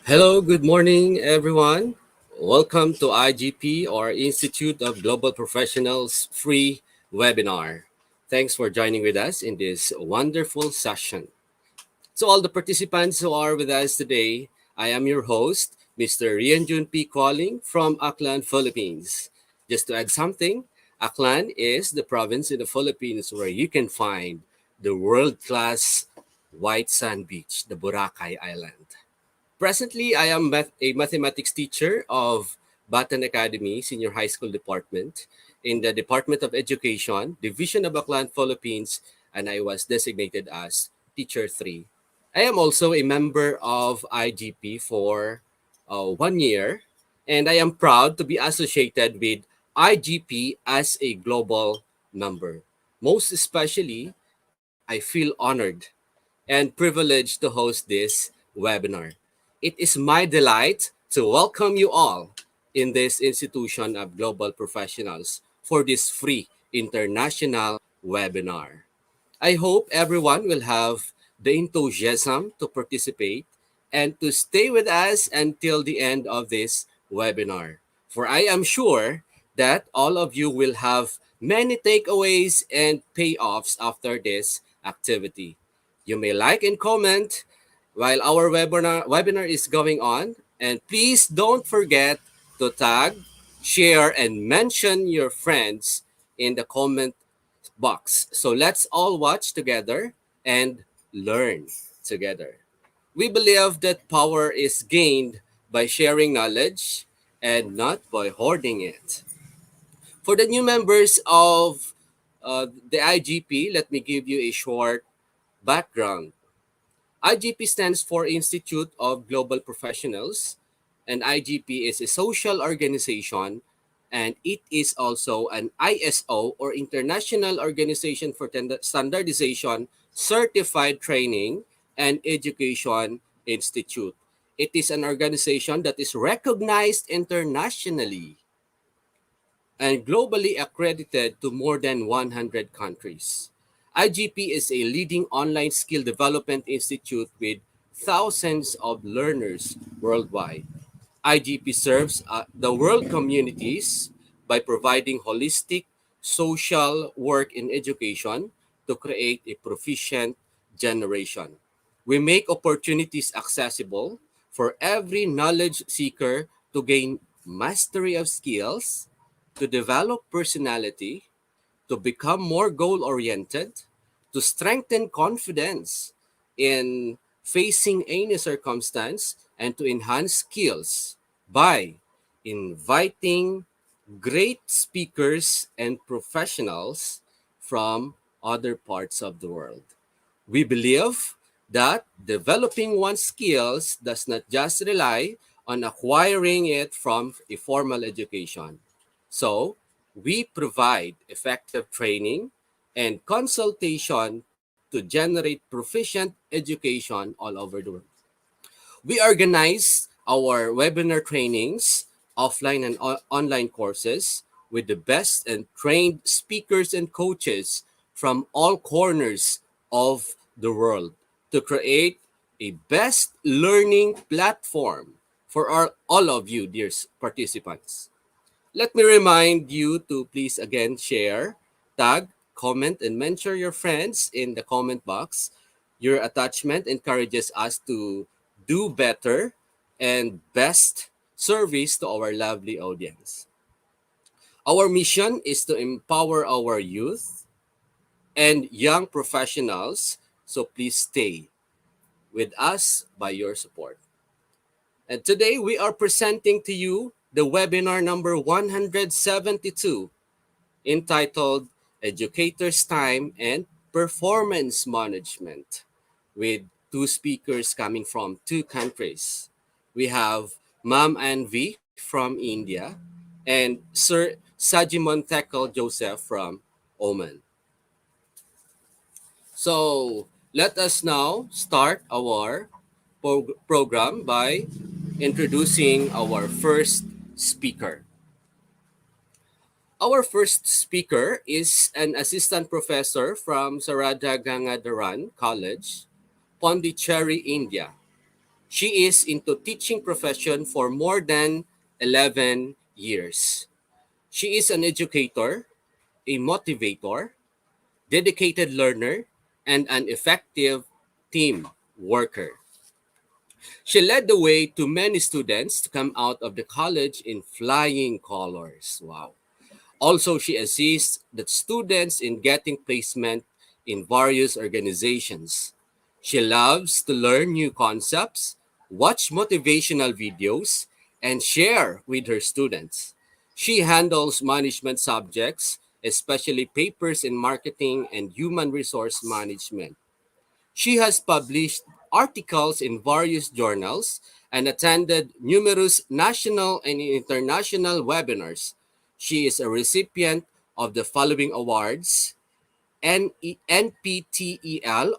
Hello, good morning, everyone. Welcome to IGP or Institute of Global Professionals free webinar. Thanks for joining with us in this wonderful session. To all the participants who are with us today, I am your host, Mr. Rianjun P. calling from Aklan, Philippines. Just to add something, Aklan is the province in the Philippines where you can find the world-class white sand beach, the Boracay Island. Presently, I am a mathematics teacher of Batan Academy Senior High School Department in the Department of Education, Division of Aklan, Philippines, and I was designated as Teacher 3. I am also a member of IGP for 1 year, and I am proud to be associated with IGP as a global member. Most especially, I feel honored and privileged to host this webinar. It is my delight to welcome you all in this institution of global professionals for this free international webinar. I hope everyone will have the enthusiasm to participate and to stay with us until the end of this webinar. For I am sure that all of you will have many takeaways and payoffs after this activity. You may like and comment while our webinar is going on. And please don't forget to tag, share, and mention your friends in the comment box. So let's all watch together and learn together. We believe that power is gained by sharing knowledge and not by hoarding it. For the new members of the IGP, let me give you a short background. IGP stands for Institute of Global Professionals, and IGP is a social organization, and it is also an ISO or International Organization for Standardization Certified Training and Education Institute. It is an organization that is recognized internationally and globally accredited to more than 100 countries. IGP is a leading online skill development institute with thousands of learners worldwide. IGP serves the world communities by providing holistic social work in education to create a proficient generation. We make opportunities accessible for every knowledge seeker to gain mastery of skills, to develop personality, to become more goal oriented, to strengthen confidence in facing any circumstance, and to enhance skills by inviting great speakers and professionals from other parts of the world. We believe that developing one's skills does not just rely on acquiring it from a formal education. So, we provide effective training and consultation to generate proficient education all over the world. We organize our webinar trainings, offline and online courses with the best and trained speakers and coaches from all corners of the world to create a best learning platform for all of you, dear participants. Let me remind you to please again share, tag, comment, and mention your friends in the comment box. Your attachment encourages us to do better and best service to our lovely audience. Our mission is to empower our youth and young professionals, so please stay with us by your support. And today we are presenting to you the webinar number 172 entitled Educators' Time and Performance Management with two speakers coming from two countries. We have Ma'am Anvi from India and Sir Sajimon Tekel Joseph from Oman. So let us now start our program by introducing our first speaker. Our first speaker is an assistant professor from Sarada Gangadharan College, Pondicherry, India. She is into teaching profession for more than 11 years. She is an educator, a motivator, dedicated learner, and an effective team worker. She led the way to many students to come out of the college in flying colors. Wow. Also, she assists the students in getting placement in various organizations. She loves to learn new concepts, watch motivational videos, and share with her students. She handles management subjects, especially papers in marketing and human resource management. She has published articles in various journals and attended numerous national and international webinars. She is a recipient of the following awards: NPTEL,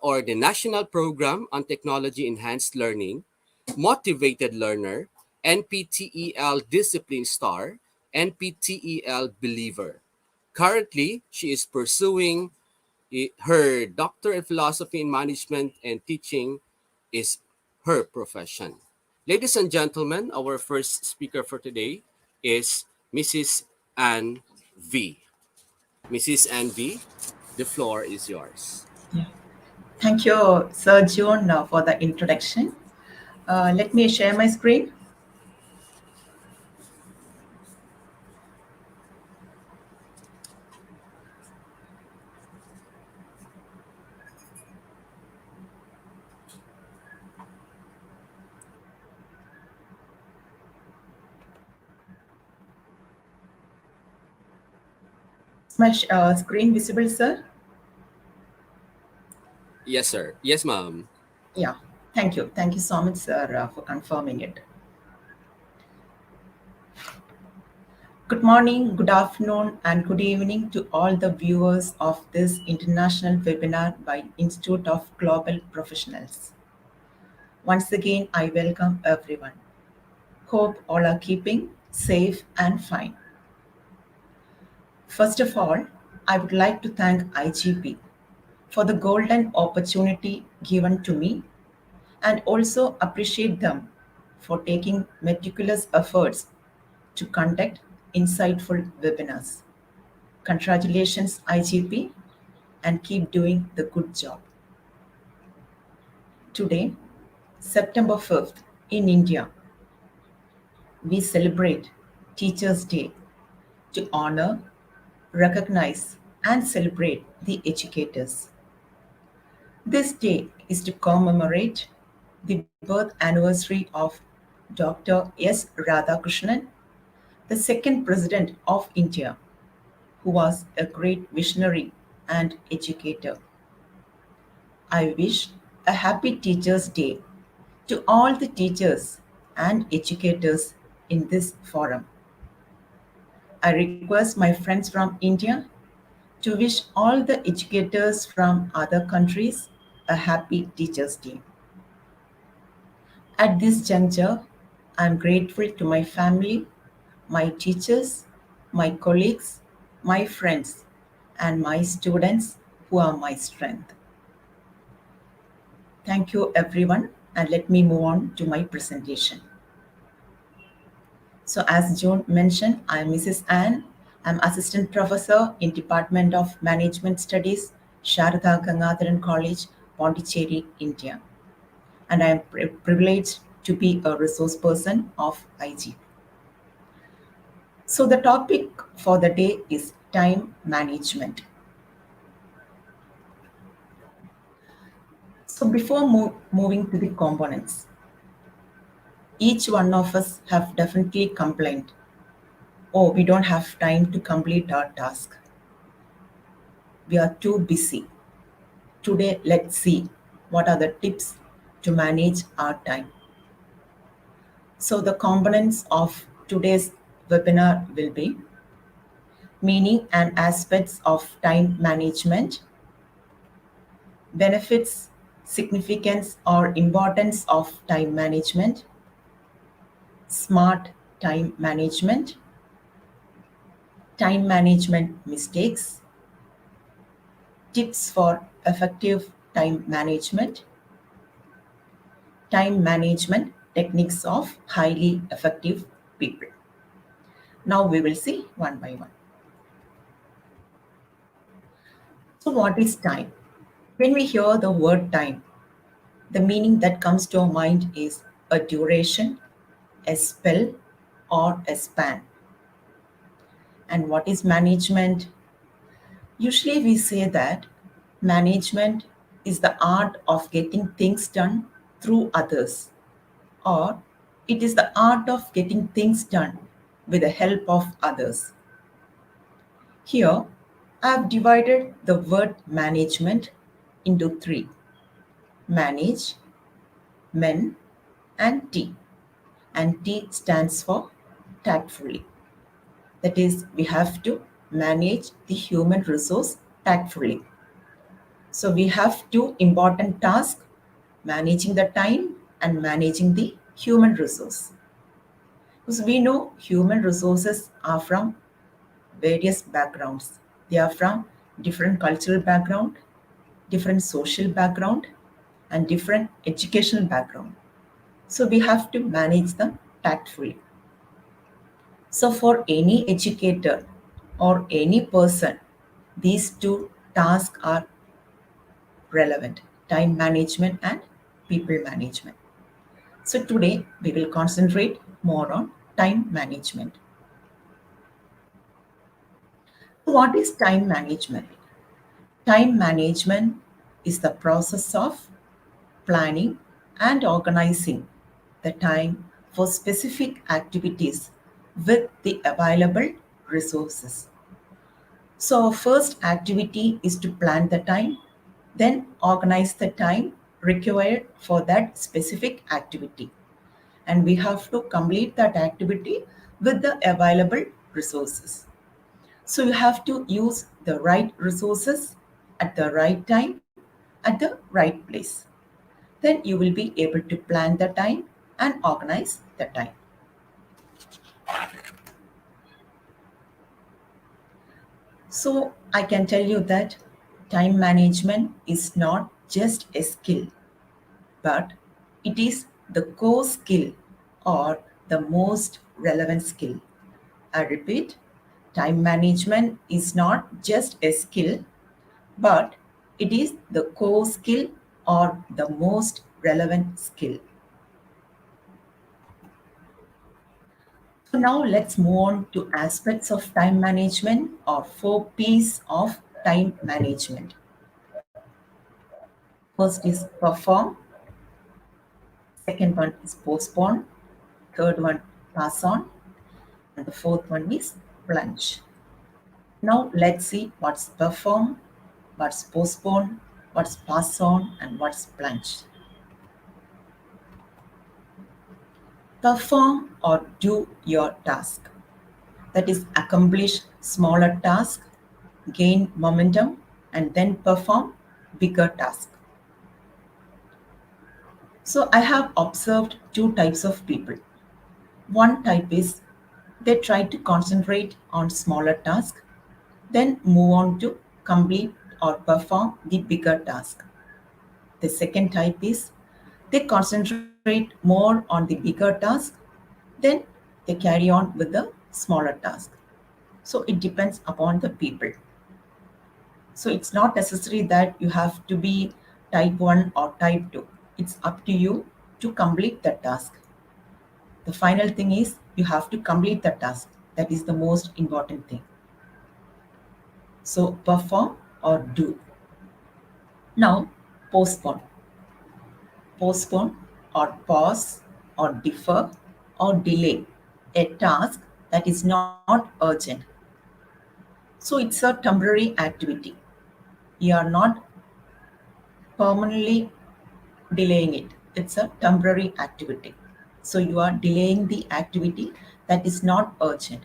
or the National Program on Technology Enhanced Learning, Motivated Learner, NPTEL Discipline Star, NPTEL Believer. Currently, she is pursuing her doctor in philosophy in management and teaching is her profession. Ladies and gentlemen, our first speaker for today is Mrs. Ann V. Mrs. Ann V, the floor is yours. Yeah. Thank you, Sir John, for the introduction. Let me share my screen. Is my screen visible, sir? Yes, sir. Yes, ma'am. Yeah. Thank you. Thank you so much, sir, for confirming it. Good morning, good afternoon, and good evening to all the viewers of this international webinar by Institute of Global Professionals. Once again, I welcome everyone. Hope all are keeping safe and fine. First of all, I would like to thank IGP for the golden opportunity given to me and also appreciate them for taking meticulous efforts to conduct insightful webinars. Congratulations, IGP, and keep doing the good job. Today, September 5th, in India, we celebrate Teachers' Day to honor, recognize, and celebrate the educators. This day is to commemorate the birth anniversary of Dr. S. Radhakrishnan, the second President of India, who was a great visionary and educator. I wish a happy Teachers' Day to all the teachers and educators in this forum. I request my friends from India to wish all the educators from other countries a happy Teachers' Day. At this juncture, I am grateful to my family, my teachers, my colleagues, my friends, and my students who are my strength. Thank you, everyone, and let me move on to my presentation. So, as Joan mentioned, I am Mrs. Ann. I'm Assistant Professor in Department of Management Studies, Sharada Gangadharan College, Pondicherry, India. And I am privileged to be a resource person of IG. So, the topic for the day is time management. So, before moving to the components, each one of us have definitely complained, oh, we don't have time to complete our task. We are too busy. Today, let's see what are the tips to manage our time. So, the components of today's webinar will be meaning and aspects of time management, benefits, significance, or importance of time management, smart time management mistakes, tips for effective time management, time management techniques of highly effective people. Now we will see one by one. So, what is time? When we hear the word time, the meaning that comes to our mind is a duration, a spell, or a span. And what is management? Usually, we say that management is the art of getting things done through others, or it is the art of getting things done with the help of others. Here, I have divided the word management into three: manage, men, and T. And T stands for tactfully. That is, we have to manage the human resource tactfully. So we have two important tasks: managing the time and managing the human resource. Because we know human resources are from various backgrounds. They are from different cultural background, different social background, and different educational background. So we have to manage them tactfully. So for any educator or any person, these two tasks are relevant: time management and people management. So today we will concentrate more on time management. So what is time management? Time management is the process of planning and organizing the time for specific activities with the available resources. So, our first activity is to plan the time, then organize the time required for that specific activity. And we have to complete that activity with the available resources. So, you have to use the right resources at the right time, at the right place. Then you will be able to plan the time and organize the time. So I can tell you that time management is not just a skill, but it is the core skill or the most relevant skill. I repeat, time management is not just a skill, but it is the core skill or the most relevant skill. So now let's move on to aspects of time management or 4 P's of time management. First is perform, second one is postpone, third one pass on, and the fourth one is plunge. Now let's see what's perform, what's postpone, what's pass on, and what's plunge. Perform or do your task. That is, accomplish smaller tasks, gain momentum, and then perform bigger tasks. So I have observed two types of people. One type is they try to concentrate on smaller tasks, then move on to complete or perform the bigger task. The second type is they concentrate more on the bigger task, then they carry on with the smaller task. So it depends upon the people. So it's not necessary that you have to be type 1 or type 2. It's up to you to complete the task. The final thing is you have to complete the task. That is the most important thing. So perform or do. Now postpone. Postpone or pause or defer or delay a task that is not urgent. So it's a temporary activity. You are not permanently delaying it. It's a temporary activity. So you are delaying the activity that is not urgent.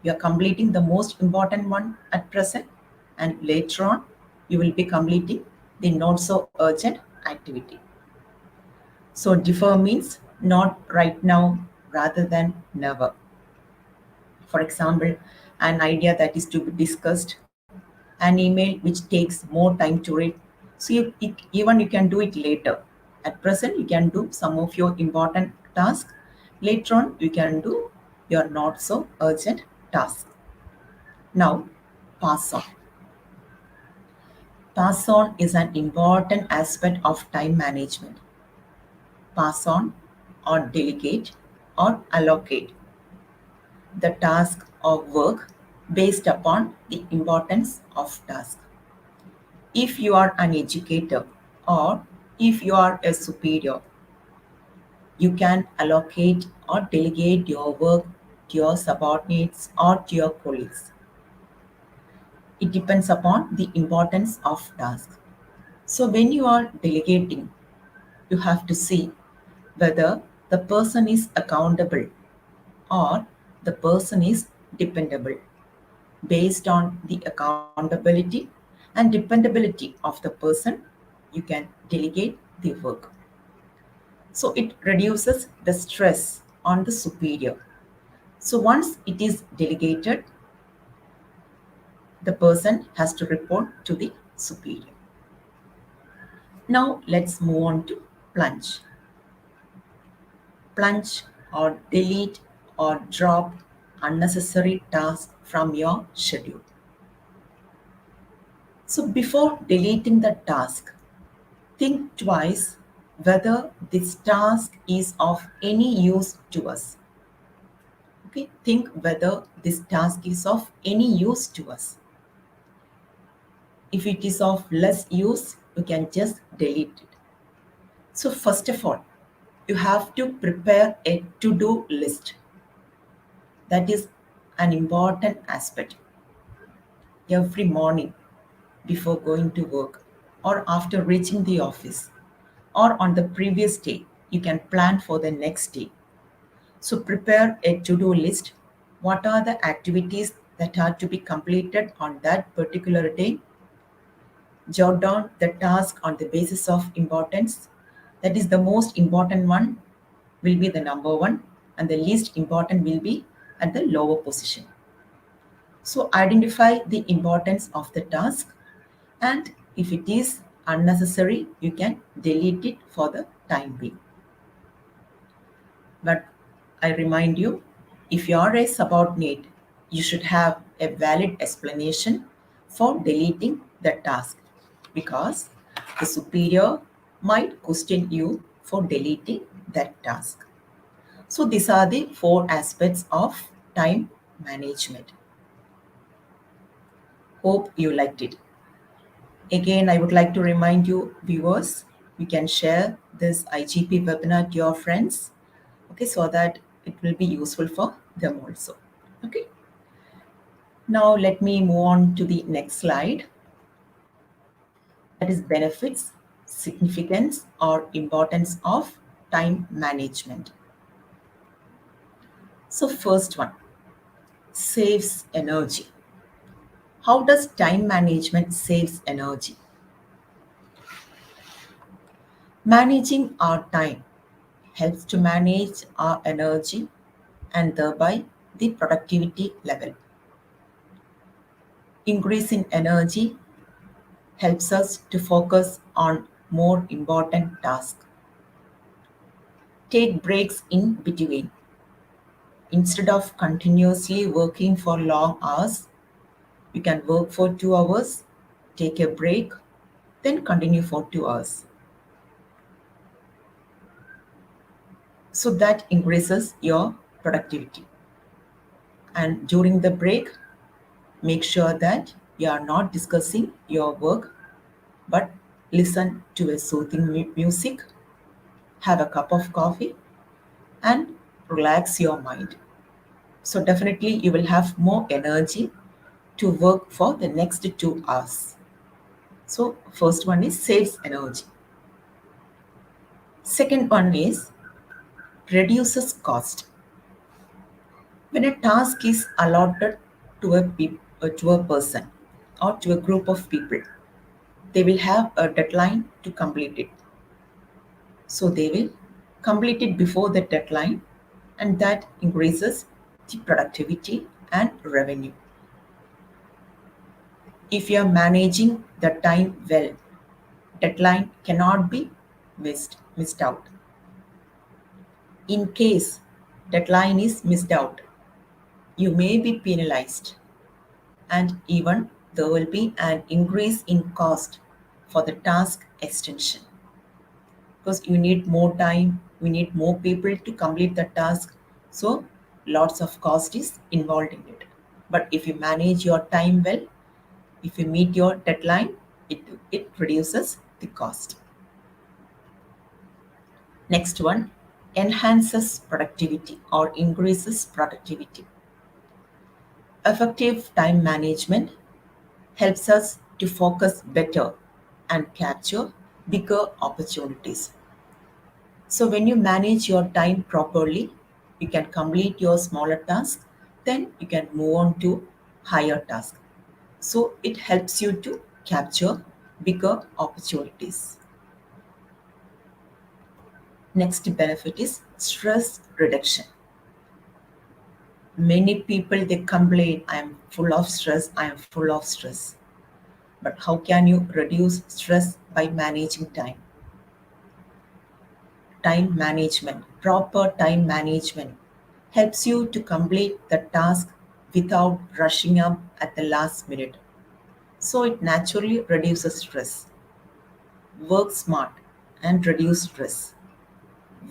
You are completing the most important one at present, and later on, you will be completing the not so urgent activity. So, defer means not right now rather than never. For example, an idea that is to be discussed, an email which takes more time to read. So, even you can do it later. At present, you can do some of your important tasks. Later on, you can do your not so urgent tasks. Now, pass on. Pass on is an important aspect of time management. Pass on or delegate or allocate the task or work based upon the importance of task. If you are an educator or if you are a superior, you can allocate or delegate your work to your subordinates or to your colleagues. It depends upon the importance of task. So when you are delegating, you have to see whether the person is accountable or the person is dependable. Based on the accountability and dependability of the person, you can delegate the work. So it reduces the stress on the superior. So once it is delegated, the person has to report to the superior. Now let's move on to plunge. Plunge or delete or drop unnecessary tasks from your schedule. So before deleting the task, think twice whether this task is of any use to us. Okay, think whether this task is of any use to us. If it is of less use, you can just delete it. So, first of all, you have to prepare a to do list. That is an important aspect. Every morning before going to work, or after reaching the office, or on the previous day, you can plan for the next day. So, prepare a to do list. What are the activities that are to be completed on that particular day? Jot down the task on the basis of importance. That is, the most important one will be the number one, and the least important will be at the lower position. So, identify the importance of the task, and if it is unnecessary, you can delete it for the time being. But I remind you, if you are a subordinate, you should have a valid explanation for deleting the task because the superior might question you for deleting that task. So, these are the four aspects of time management. Hope you liked it. Again, I would like to remind you, viewers, you can share this IGP webinar to your friends, okay, so that it will be useful for them also. Okay. Now, let me move on to the next slide. That is benefits, significance, or importance of time management. So, first one, saves energy. How does time management saves energy? Managing our time helps to manage our energy and thereby the productivity level. Increase in energy helps us to focus on more important tasks. Take breaks in between. Instead of continuously working for long hours, you can work for 2 hours, take a break, then continue for 2 hours. So that increases your productivity. And during the break, make sure that you are not discussing your work but listen to a soothing music, have a cup of coffee, and relax your mind. So, definitely, you will have more energy to work for the next 2 hours. So, first one is saves energy. Second one is reduces cost. When a task is allotted to a person or to a group of people, they will have a deadline to complete it. So they will complete it before the deadline, and that increases the productivity and revenue. If you are managing the time well, deadline cannot be missed out. In case deadline is missed out, you may be penalized, and even there will be an increase in cost for the task extension, because you need more time, we need more people to complete the task, so lots of cost is involved in it. But if you manage your time well, if you meet your deadline, it reduces the cost. Next one, enhances productivity or increases productivity. Effective time management helps us to focus better and capture bigger opportunities. So, when you manage your time properly, you can complete your smaller tasks, then you can move on to higher tasks. So, it helps you to capture bigger opportunities. Next benefit is stress reduction. Many people they complain, I am full of stress, I am full of stress. But how can you reduce stress by managing time? Time management, proper time management helps you to complete the task without rushing up at the last minute. So it naturally reduces stress. Work smart and reduce stress.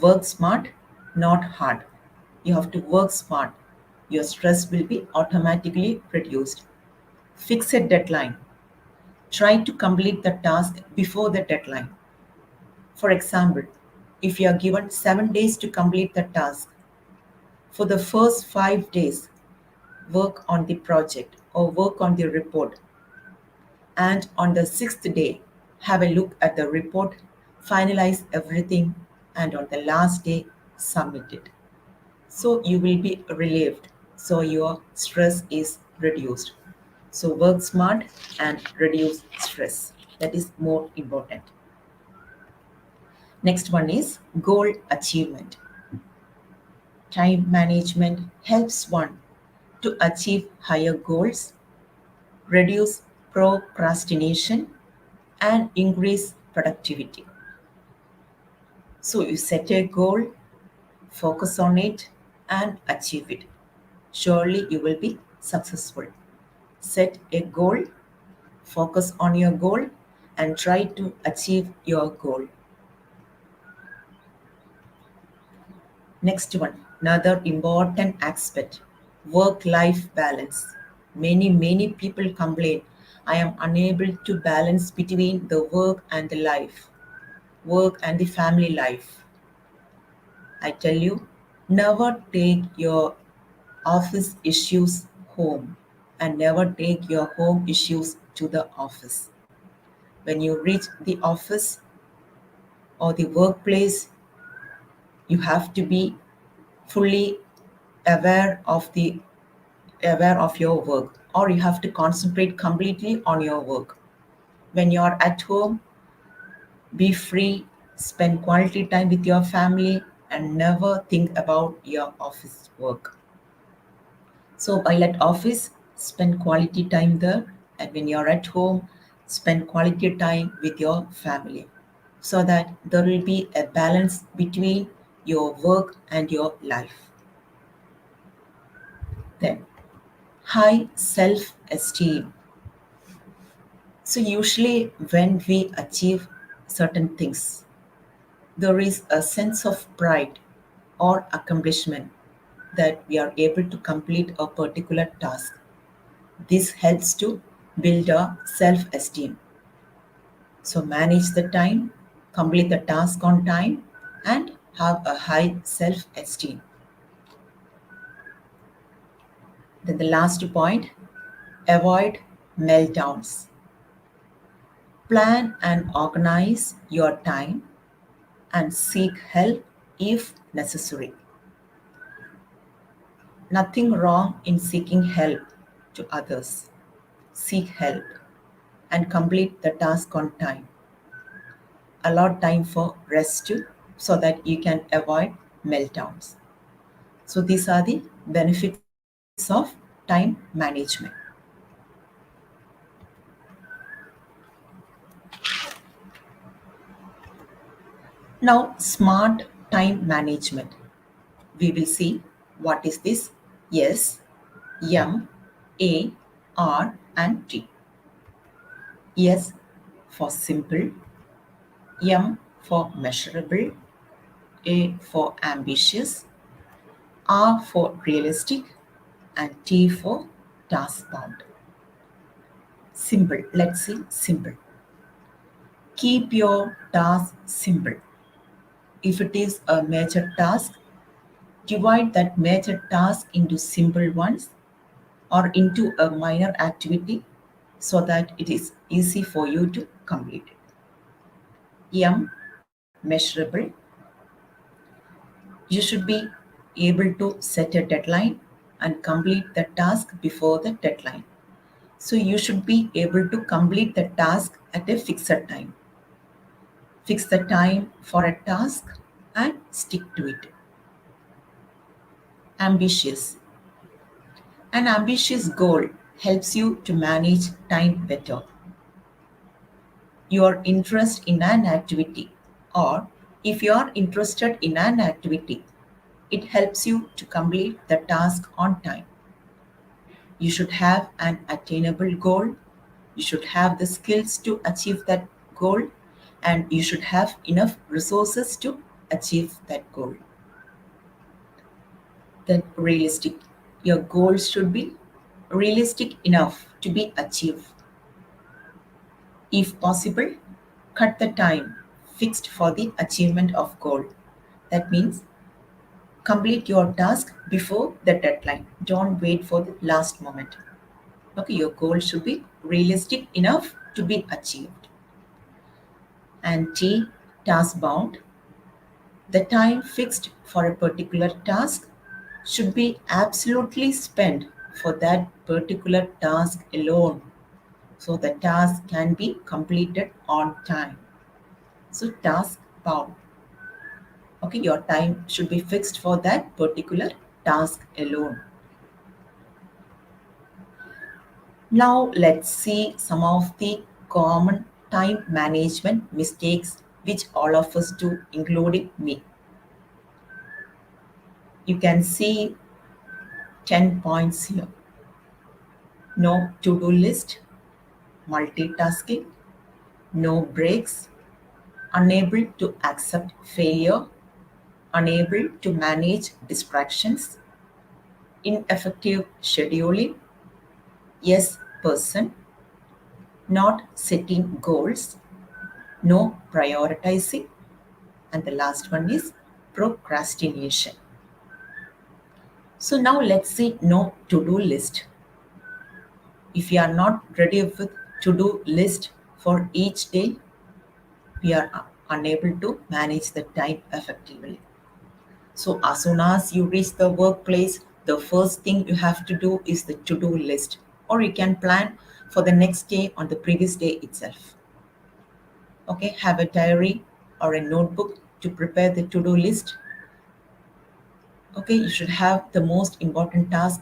Work smart, not hard. You have to work smart. Your stress will be automatically reduced. Fix a deadline. Try to complete the task before the deadline. For example, if you are given 7 days to complete the task, for the first 5 days, work on the project or work on the report. And on the sixth day, have a look at the report, finalize everything, and on the last day, submit it. So you will be relieved. So your stress is reduced. So work smart and reduce stress. That is more important. Next one is goal achievement. Time management helps one to achieve higher goals, reduce procrastination, and increase productivity. So you set a goal, focus on it, and achieve it. Surely you will be successful. Set a goal, focus on your goal, and try to achieve your goal. Next one, another important aspect, work-life balance. Many people complain, I am unable to balance between the work and the life, work and the family life. I tell you, never take your office issues home and never take your home issues to the office. When you reach the office or the workplace, you have to be fully aware of the aware of your work, or you have to concentrate completely on your work. When you're at home, be free, spend quality time with your family, and never think about your office work. So while at office, spend quality time there, and when you're at home, spend quality time with your family, so that there will be a balance between your work and your life. Then, high self esteem. So, usually, when we achieve certain things, there is a sense of pride or accomplishment that we are able to complete a particular task. This helps to build a self esteem. So, manage the time, complete the task on time, and have a high self esteem. Then, the last point, avoid meltdowns. Plan and organize your time and seek help if necessary. Nothing wrong in seeking help to others. Seek help and complete the task on time. Allot time for rest too, so that you can avoid meltdowns. So these are the benefits of time management. Now, smart time management. We will see what is this S, M, A, R, and T. S for simple, M for measurable, A for ambitious, R for realistic, and T for task bound. Simple. Let's see simple. Keep your task simple. If it is a major task, divide that major task into simple ones or into a minor activity so that it is easy for you to complete it. M, measurable. You should be able to set a deadline and complete the task before the deadline. So you should be able to complete the task at a fixed time. Fix the time for a task and stick to it. Ambitious. An ambitious goal helps you to manage time better. Your interest in an activity, or if you are interested in an activity, it helps you to complete the task on time. You should have an attainable goal. You should have the skills to achieve that goal, and you should have enough resources to achieve that goal. Then, realistic. Your goals should be realistic enough to be achieved. If possible, cut the time fixed for the achievement of goal. That means complete your task before the deadline. Don't wait for the last moment. Okay, your goal should be realistic enough to be achieved. And T, task bound. The time fixed for a particular task should be absolutely spent for that particular task alone. So the task can be completed on time. So task bound. Okay, your time should be fixed for that particular task alone. Now let's see some of the common time management mistakes which all of us do, including me. You can see 10 points here. No to-do list, multitasking, no breaks, unable to accept failure, unable to manage distractions, ineffective scheduling, yes person, not setting goals, no prioritizing, and the last one is procrastination. So now let's see no to-do list. If you are not ready with to-do list for each day, we are unable to manage the time effectively. So as soon as you reach the workplace, the first thing you have to do is the to-do list, or you can plan for the next day on the previous day itself. Okay, have a diary or a notebook to prepare the to-do list. Okay, you should have the most important task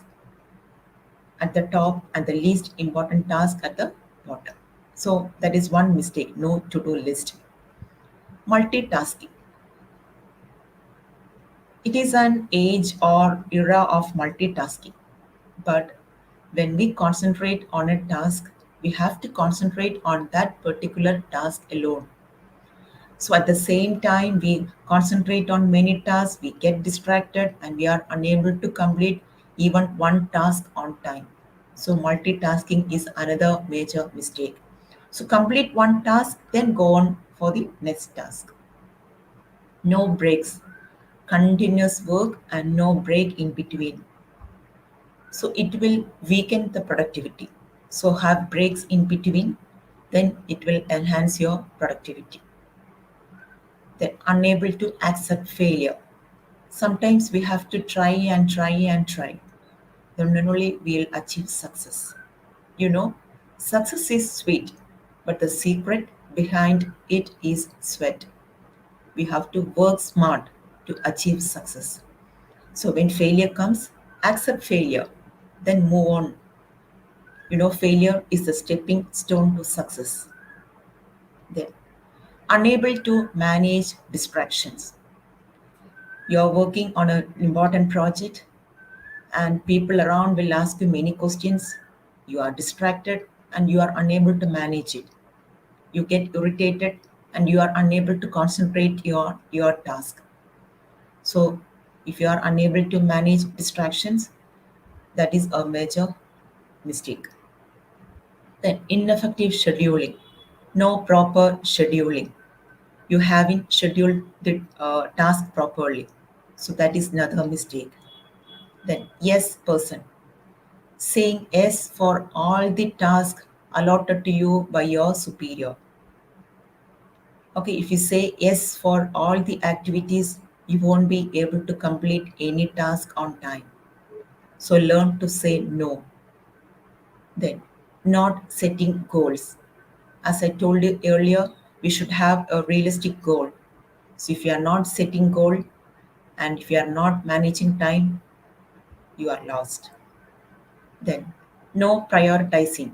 at the top and the least important task at the bottom. So that is one mistake, no to-do list. Multitasking. It is an age or era of multitasking. But when we concentrate on a task, we have to concentrate on that particular task alone. So at the same time, we concentrate on many tasks, we get distracted, and we are unable to complete even one task on time. So multitasking is another major mistake. So complete one task, then go on for the next task. No breaks, continuous work and no break in between. So it will weaken the productivity. So have breaks in between, then it will enhance your productivity. They're unable to accept failure. Sometimes we have to try and try and try. Then only we'll achieve success. You know, success is sweet, but the secret behind it is sweat. We have to work smart to achieve success. So when failure comes, accept failure, then move on. You know, failure is the stepping stone to success. Then unable to manage distractions. You're working on an important project and people around will ask you many questions. You are distracted and you are unable to manage it. You get irritated and you are unable to concentrate your task. So if you are unable to manage distractions, that is a major mistake. Then ineffective scheduling, no proper scheduling. You haven't scheduled the task properly. So that is another mistake. Then yes person, saying yes for all the tasks allotted to you by your superior. Okay, if you say yes for all the activities, you won't be able to complete any task on time. So learn to say no. Then, not setting goals. As I told you earlier, we should have a realistic goal. So if you are not setting goal and if you are not managing time, you are lost. Then, no prioritizing.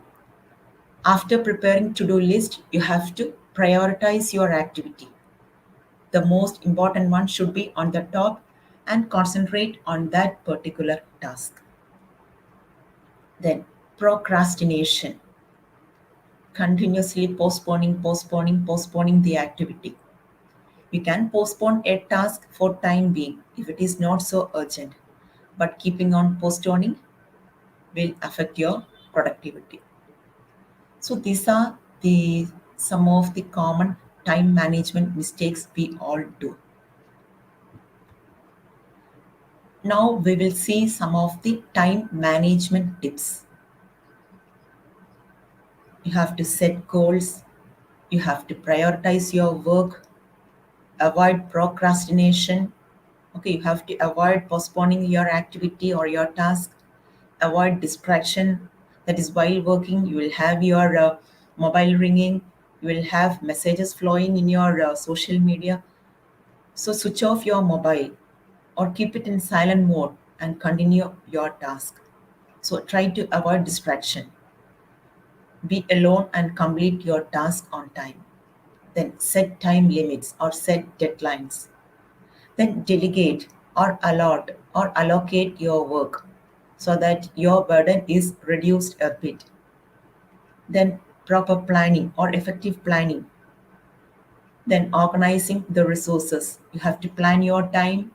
After preparing to-do list, you have to prioritize your activity. The most important one should be on the top and concentrate on that particular task. Then, procrastination. Continuously postponing the activity. You can postpone a task for time being if it is not so urgent, but keeping on postponing will affect your productivity. So these are the some of the common time management mistakes we all do. Now we will see some of the time management tips. You have to set goals, you have to prioritize your work, avoid procrastination. Okay, you have to avoid postponing your activity or your task, avoid distraction. That is, while working, you will have your mobile ringing, you will have messages flowing in your social media. So, switch off your mobile or keep it in silent mode and continue your task. So, try to avoid distraction. Be alone and complete your task on time. Then, set time limits or set deadlines. Then delegate or allocate your work so that your burden is reduced a bit. Then proper planning or effective planning. Then organizing the resources. You have to plan your time,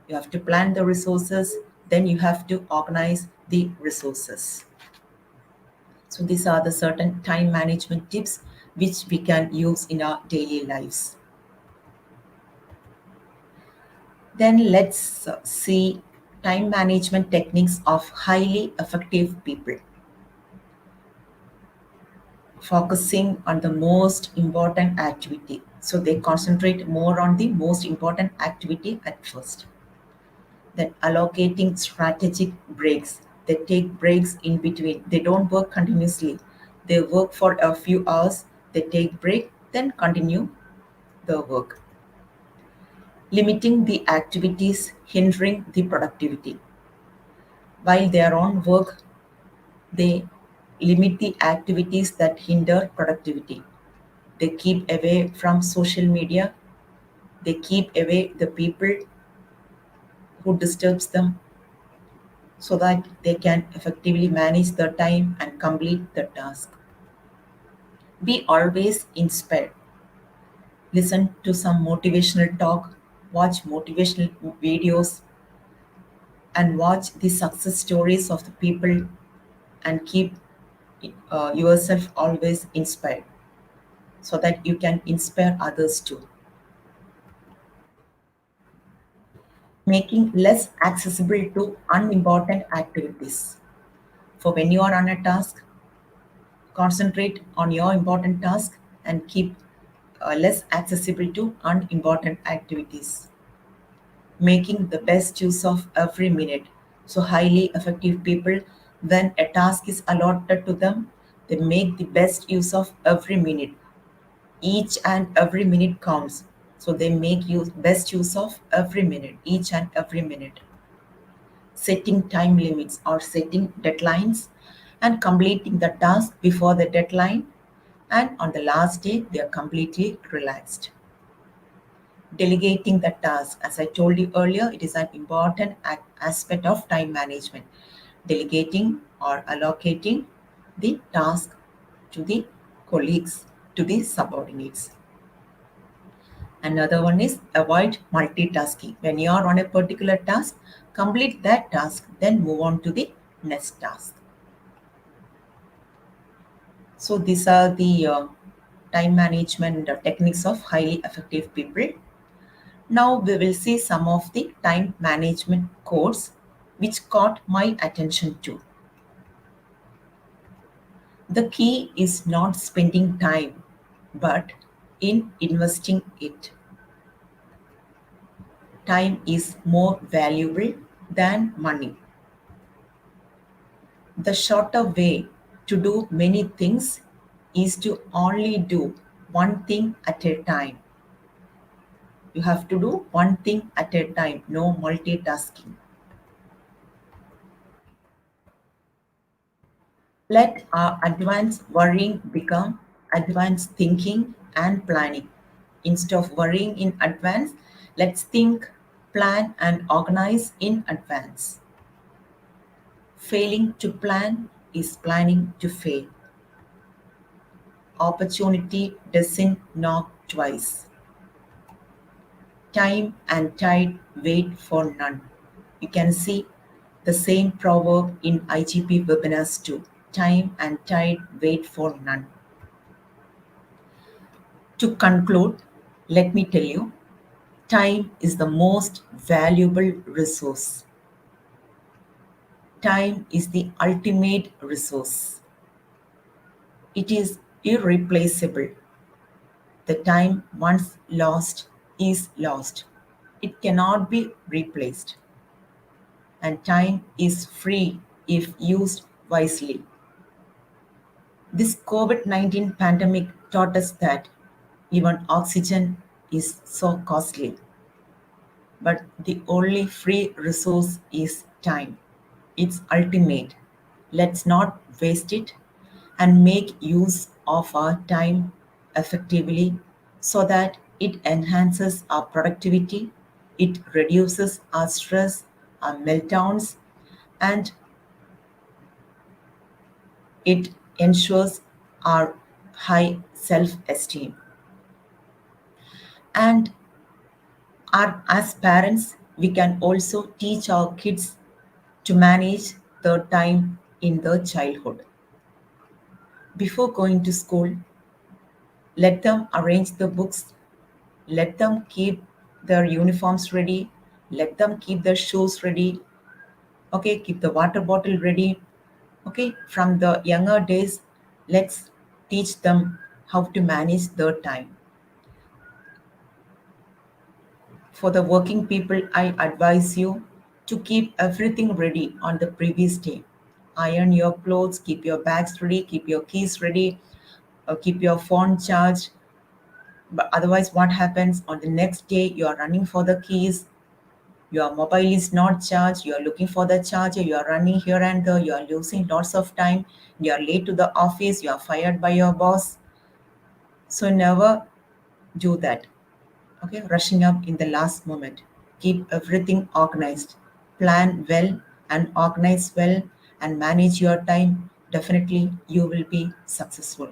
you have to plan the resources, then you have to organize the resources. So these are the certain time management tips which we can use in our daily lives. Then let's see time management techniques of highly effective people. Focusing on the most important activity. So they concentrate more on the most important activity at first. Then allocating strategic breaks. They take breaks in between. They don't work continuously. They work for a few hours, they take break, then continue the work. Limiting the activities hindering the productivity. While they are on work, they limit the activities that hinder productivity. They keep away from social media. They keep away the people who disturbs them so that they can effectively manage the time and complete the task. Be always inspired. Listen to some motivational talk, watch motivational videos, and watch the success stories of the people and keep yourself always inspired so that you can inspire others too. Making less accessible to unimportant activities. For when you are on a task, concentrate on your important task and keep less accessible to unimportant activities. Making the best use of every minute. So, highly effective people, when a task is allotted to them, they make the best use of every minute. Each and every minute counts. So, they make best use of every minute, each and every minute. Setting time limits or setting deadlines and completing the task before the deadline, and on the last day they are completely relaxed. Delegating the task, as I told you earlier, it is an important aspect of time management. Delegating or allocating the task to the colleagues, to the subordinates. Another one is avoid multitasking. When you are on a particular task, complete that task, then move on to the next task. So these are the time management techniques of highly effective people. Now we will see some of the time management codes which caught my attention too. The key is not spending time, but in investing it. Time is more valuable than money. The shorter way to do many things is to only do one thing at a time. You have to do one thing at a time, no multitasking. Let our advanced worrying become advanced thinking and planning. Instead of worrying in advance, let's think, plan, and organize in advance. Failing to plan is planning to fail. Opportunity doesn't knock twice. Time and tide wait for none. You can see the same proverb in IGP webinars too. Time and tide wait for none. To conclude, let me tell you, time is the most valuable resource. Time is the ultimate resource. It is irreplaceable. The time once lost is lost. It cannot be replaced. And time is free if used wisely. This COVID 19 pandemic taught us that even oxygen is so costly. But the only free resource is time. It's ultimate. Let's not waste it and make use of our time effectively so that it enhances our productivity, it reduces our stress, our meltdowns, and it ensures our high self esteem. And as parents, we can also teach our kids to manage their time in their childhood. Before going to school, let them arrange the books, let them keep their uniforms ready, let them keep their shoes ready, okay, keep the water bottle ready. Okay, from the younger days, let's teach them how to manage their time. For the working people, I advise you to keep everything ready on the previous day. Iron your clothes, keep your bags ready, keep your keys ready, keep your phone charged. But otherwise, what happens on the next day? You are running for the keys, your mobile is not charged, you are looking for the charger, you are running here and there, you are losing lots of time, you are late to the office, you are fired by your boss. So never do that. Okay, rushing up in the last moment. Keep everything organized. Plan well and organize well and manage your time. Definitely you will be successful.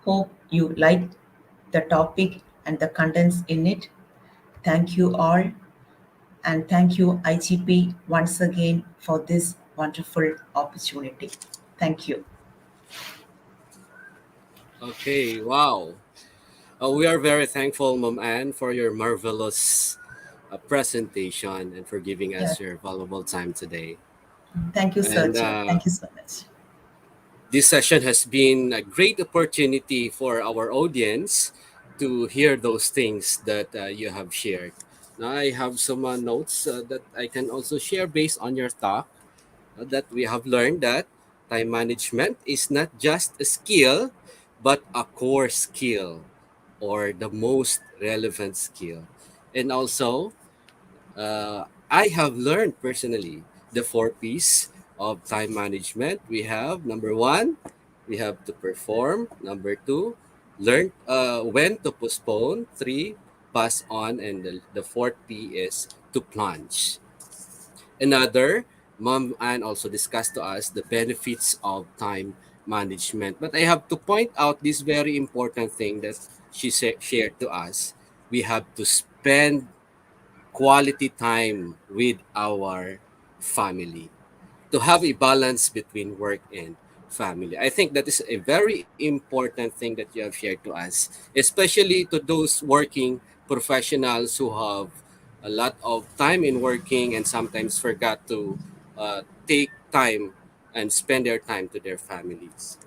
Hope you liked the topic and the contents in it. Thank you all, and thank you IGP once again for this wonderful opportunity. Thank you. Okay, wow. We are very thankful, Ma'am Anne, for your marvelous presentation and for giving Yeah. us your valuable time today. Thank you, And Sergio. Thank you so much. this session has been a great opportunity for our audience to hear those things that you have shared. Now, I have some notes that I can also share based on your talk that we have learned that time management is not just a skill, but a core skill or the most relevant skill. And also, I have learned personally the four P's of time management. We have number one, we have to perform. Number two, learn when to postpone. Three, pass on, and the fourth P is to plunge. Another, Mom Ann also discussed to us the benefits of time management. But I have to point out this very important thing that shared to us. We have to spend quality time with our family to have a balance between work and family. I think that is a very important thing that you have shared to us, especially to those working professionals who have a lot of time in working and sometimes forgot to take time and spend their time to their families.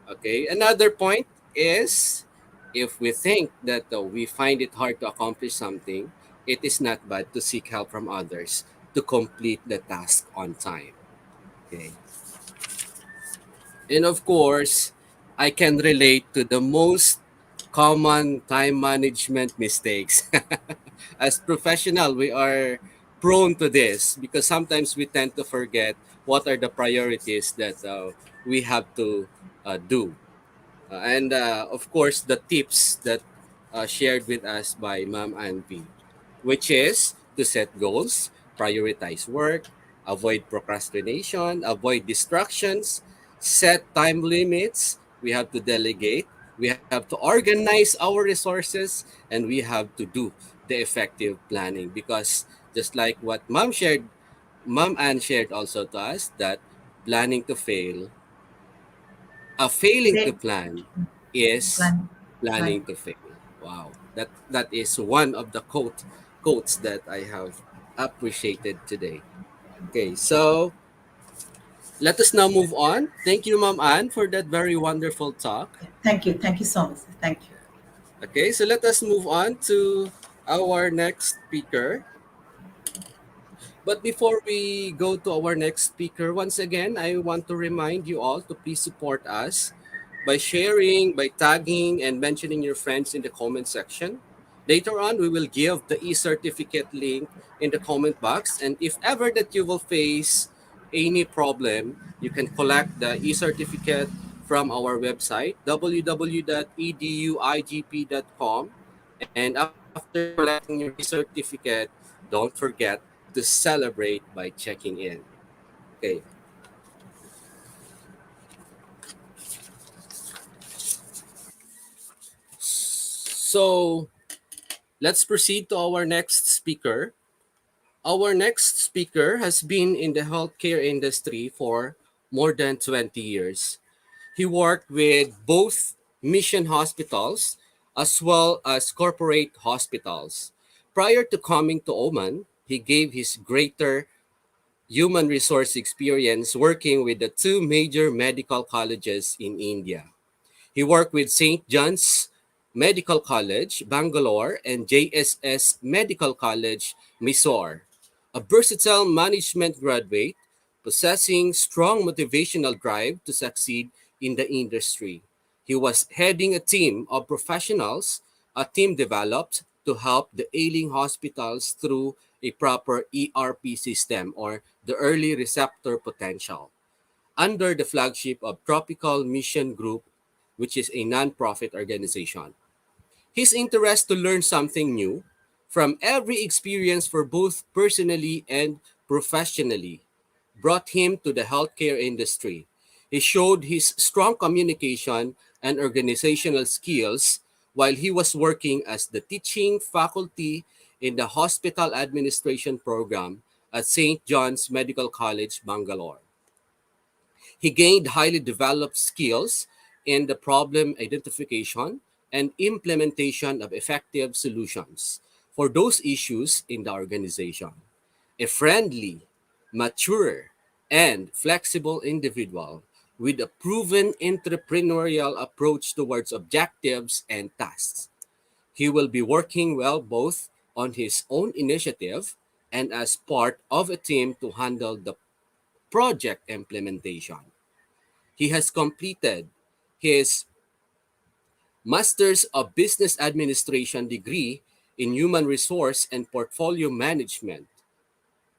Okay, another point is if we think that we find it hard to accomplish something, it is not bad to seek help from others to complete the task on time. Okay. And of course, I can relate to the most common time management mistakes. As professional, we are prone to this because sometimes we tend to forget what are the priorities that we have to do. And of course, the tips that shared with us by Ma'am Anvi, which is to set goals, prioritize work, avoid procrastination, avoid distractions, set time limits. We have to delegate. We have to organize our resources, and we have to do the effective planning because just like what Mom Ann shared also to us that planning to fail failing to Great plan is plan. Plan. planning to fail. Wow, that is one of the quotes that I have appreciated today. Okay, so let us now move on. Thank you, Ma'am Ann, for that very wonderful talk. Thank you. Thank you so much. Thank you. Okay, so let us move on to our next speaker. But before we go to our next speaker, once again, I want to remind you all to please support us by sharing, by tagging, and mentioning your friends in the comment section. Later on, we will give the e-certificate link in the comment box. And if ever that you will face any problem, you can collect the e-certificate from our website, www.eduigp.com. And after collecting your e-certificate, don't forget to celebrate by checking in. Okay, so let's proceed to our next speaker. Our next speaker has been in the healthcare industry for more than 20 years. He worked with both mission hospitals as well as corporate hospitals. Prior to coming to Oman, he gave his greater human resource experience working with the two major medical colleges in India. He worked with St. John's Medical College, Bangalore, and JSS Medical College, Mysore. A versatile management graduate possessing strong motivational drive to succeed in the industry. He was heading a team of professionals, a team developed to help the ailing hospitals through a proper ERP system or the early receptor potential under the flagship of Tropical Mission Group, which is a non-profit organization. His interest to learn something new from every experience for both personally and professionally brought him to the healthcare industry. He showed his strong communication and organizational skills while he was working as the teaching faculty in the hospital administration program at St. John's Medical College, Bangalore. He gained highly developed skills in the problem identification and implementation of effective solutions for those issues in the organization. A friendly, mature, and flexible individual with a proven entrepreneurial approach towards objectives and tasks. He will be working well both on his own initiative and as part of a team to handle the project implementation. He has completed his Master's of Business Administration degree in Human Resource and Portfolio Management,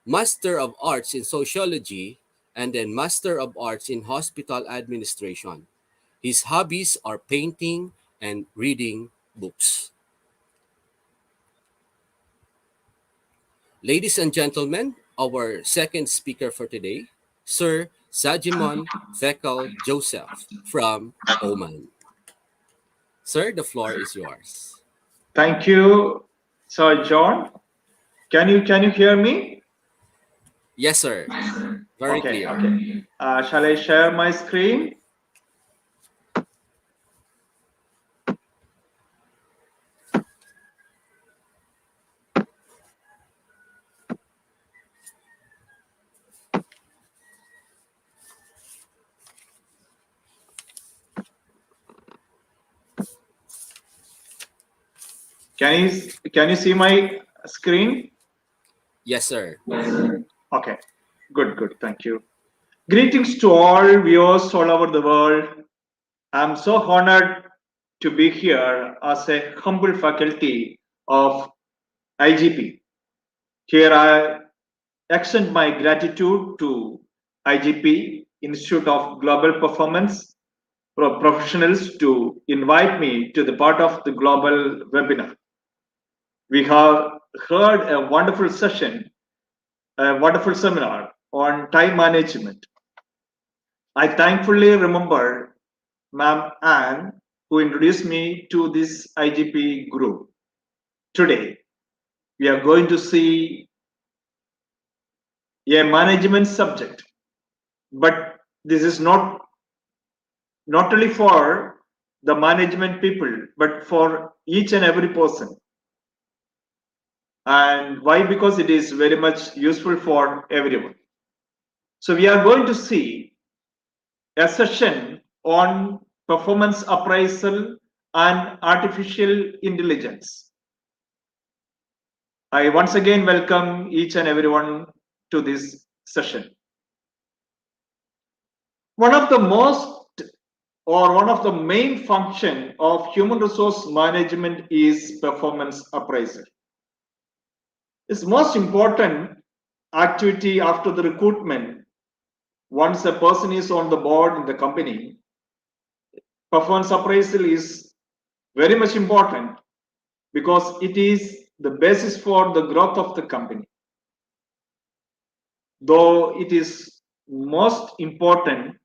Master of Arts in Sociology, and then Master of Arts in Hospital Administration. His hobbies are painting and reading books. Ladies and gentlemen, our second speaker for today, Sir Sajimon Thekal Joseph from Oman. Sir, the floor is yours. Thank you, Sir John. Can you hear me? Yes, sir. Very Okay, clear. okay. Shall I share my screen? Can you see my screen? Yes, sir. Okay, good. Thank you. Greetings to all viewers all over the world. I'm so honored to be here as a humble faculty of IGP. Here I extend my gratitude to IGP, Institute of Global Performance Professionals, to invite me to the part of the global webinar. We have heard a wonderful session, a wonderful seminar on time management. I thankfully remember Ma'am Anne, who introduced me to this IGP group. Today, we are going to see a management subject, but this is not only for the management people, but for each and every person. And why? Because it is very much useful for everyone. So we are going to see a session on performance appraisal and artificial intelligence. I once again welcome each and everyone to this session. One of the main function of human resource management is performance appraisal. It's most important activity after the recruitment. Once a person is on the board in the company, performance appraisal is very much important because it is the basis for the growth of the company. Though it is most important,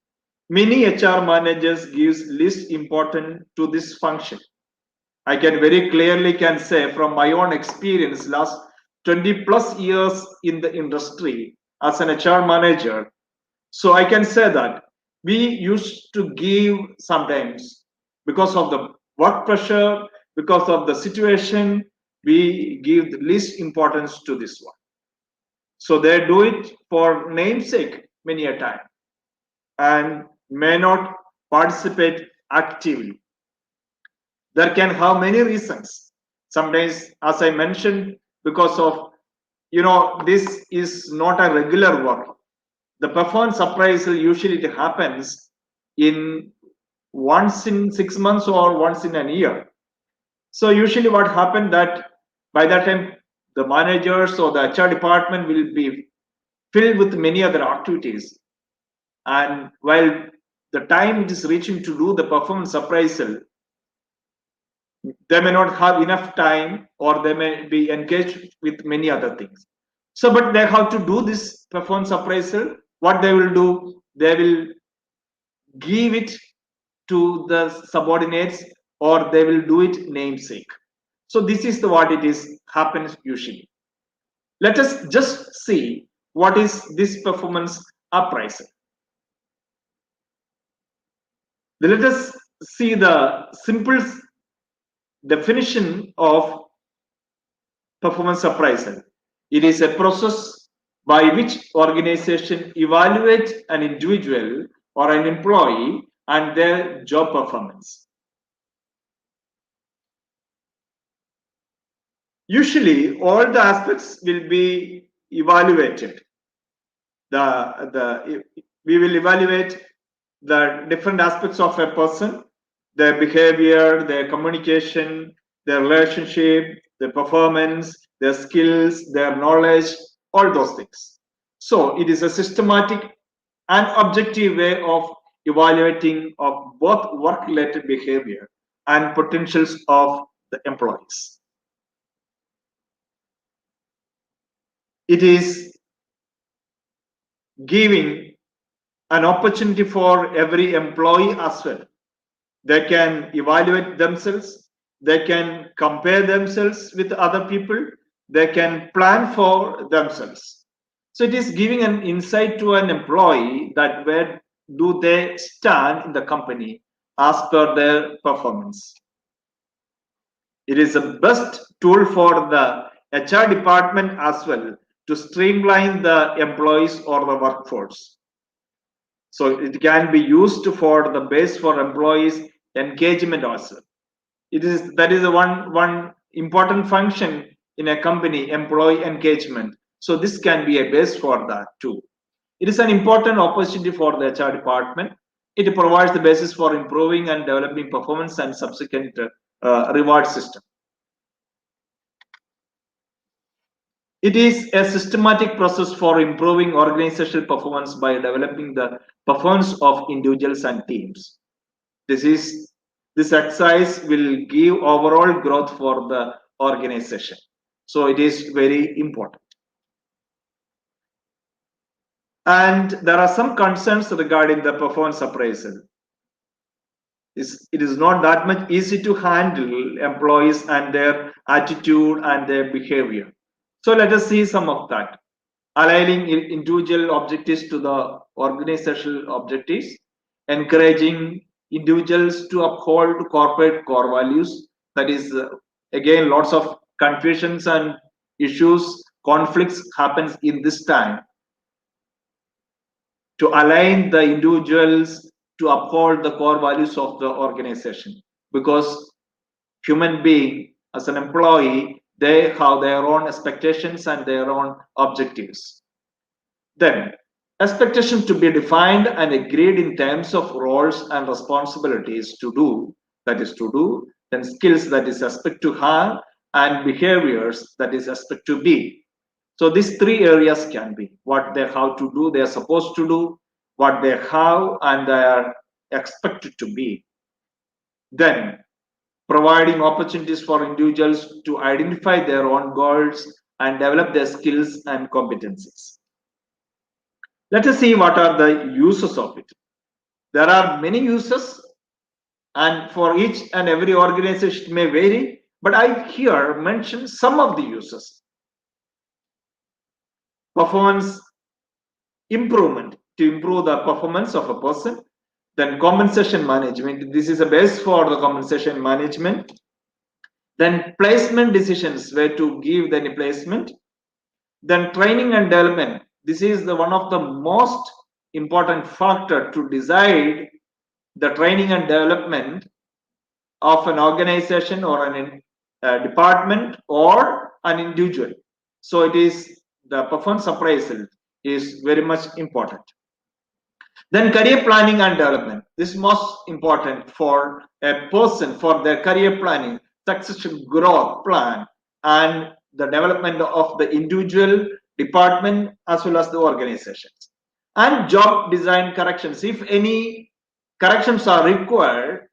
many HR managers gives least importance to this function. I can very clearly can say from my own experience, last 20 plus years in the industry as an HR manager. So I can say that we used to give sometimes, because of the work pressure, because of the situation, we give the least importance to this one. So they do it for namesake many a time and may not participate actively. There can have many reasons. Sometimes, as I mentioned, because of this is not a regular work. The performance appraisal usually it happens in once in 6 months or once in a year. So usually what happened that by that time the managers or the HR department will be filled with many other activities. And while the time it is reaching to do the performance appraisal, they may not have enough time or they may be engaged with many other things. So, but they have to do this performance appraisal. What they will do, they will give it to the subordinates or they will do it namesake. So this is what it is happens usually. Let us just see what is this performance appraisal. Let us see the simple definition of performance appraisal. It is a process by which organization evaluate an individual or an employee and their job performance. Usually, all the aspects will be evaluated. We will evaluate the different aspects of a person, their behavior, their communication, their relationship, their performance, their skills, their knowledge, all those things. So it is a systematic and objective way of evaluating of both work-related behavior and potentials of the employees. It is giving an opportunity for every employee as well. They can evaluate themselves, they can compare themselves with other people, they can plan for themselves. So it is giving an insight to an employee that where do they stand in the company as per their performance. It is the best tool for the HR department as well to streamline the employees or the workforce. So it can be used for the base for employees engagement also. It is that is one important function in a company, employee engagement. So this can be a base for that too. It is an important opportunity for the HR department. It provides the basis for improving and developing performance and subsequent reward system. It is a systematic process for improving organizational performance by developing the performance of individuals and teams. This exercise will give overall growth for the organization. So it is very important. And there are some concerns regarding the performance appraisal. It is not that much easy to handle employees and their attitude and their behavior. So let us see some of that. Aligning individual objectives to the organizational objectives, encouraging individuals to uphold corporate core values. That is, again, lots of confusions and issues, conflicts happens in this time. To align the individuals to uphold the core values of the organization, because human being as an employee, they have their own expectations and their own objectives. Then expectation to be defined and agreed in terms of roles and responsibilities to do, that is to do, then skills that is expect to have, and behaviors that is expect to be. So these three areas can be what they have to do, they are supposed to do, what they have and they are expected to be. Then providing opportunities for individuals to identify their own goals and develop their skills and competencies. Let us see what are the uses of it. There are many uses, and for each and every organization may vary, but I here mention some of the uses. Performance improvement, to improve the performance of a person. Then compensation management, this is a base for the compensation management. Then placement decisions, where to give the placement. Then training and development, this is the one of the most important factor to decide the training and development of an organization or an department or an individual. So it is the performance appraisal is very much important. Then career planning and development, this is most important for a person for their career planning, succession growth plan, and the development of the individual, department as well as the organizations. And job design corrections, if any corrections are required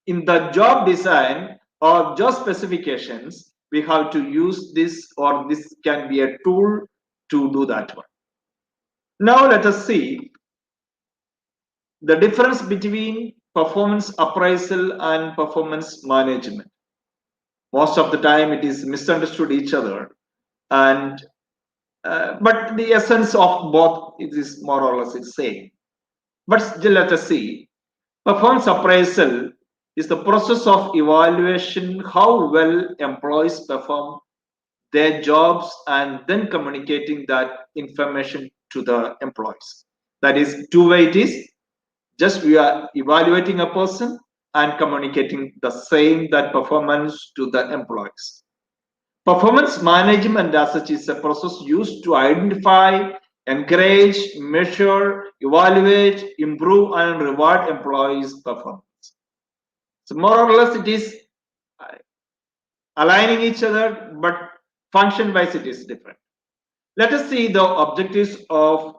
in the job design or job specifications, we have to use this, or this can be a tool to do that one. Now let us see the difference between performance appraisal and performance management. Most of the time it is misunderstood each other, and but the essence of both is more or less the same. But still, let us see. Performance appraisal is the process of evaluation how well employees perform their jobs and then communicating that information to the employees. That is two-way it is. Just we are evaluating a person and communicating the same that performance to the employees. Performance management as such is a process used to identify, encourage, measure, evaluate, improve, and reward employees' performance. So more or less it is aligning each other, but function wise it is different. Let us see the objectives of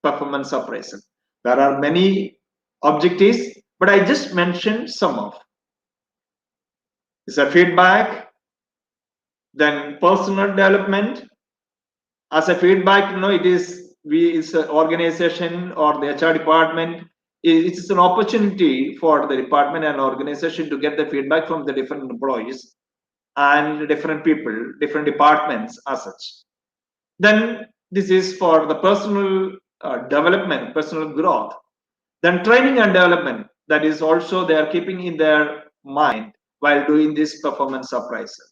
performance appraisal. There are many objectives, but I just mentioned some of. It's a feedback, Then personal development as a feedback, it is it's an organization or the HR department. It's an opportunity for the department and organization to get the feedback from the different employees and different people, different departments as such. Then this is for the personal development, personal growth. Then training and development, that is also they are keeping in their mind while doing this performance appraisal.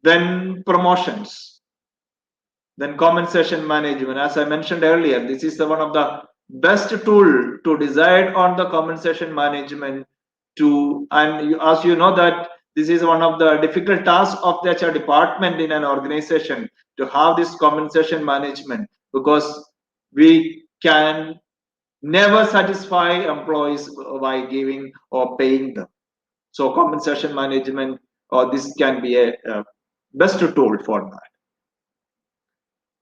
Then promotions, then compensation management. As I mentioned earlier, this is one of the best tool to decide on the compensation management as you know that this is one of the difficult tasks of the HR department in an organization to have this compensation management, because we can never satisfy employees by giving or paying them. So compensation management, or this can be a best tool for that.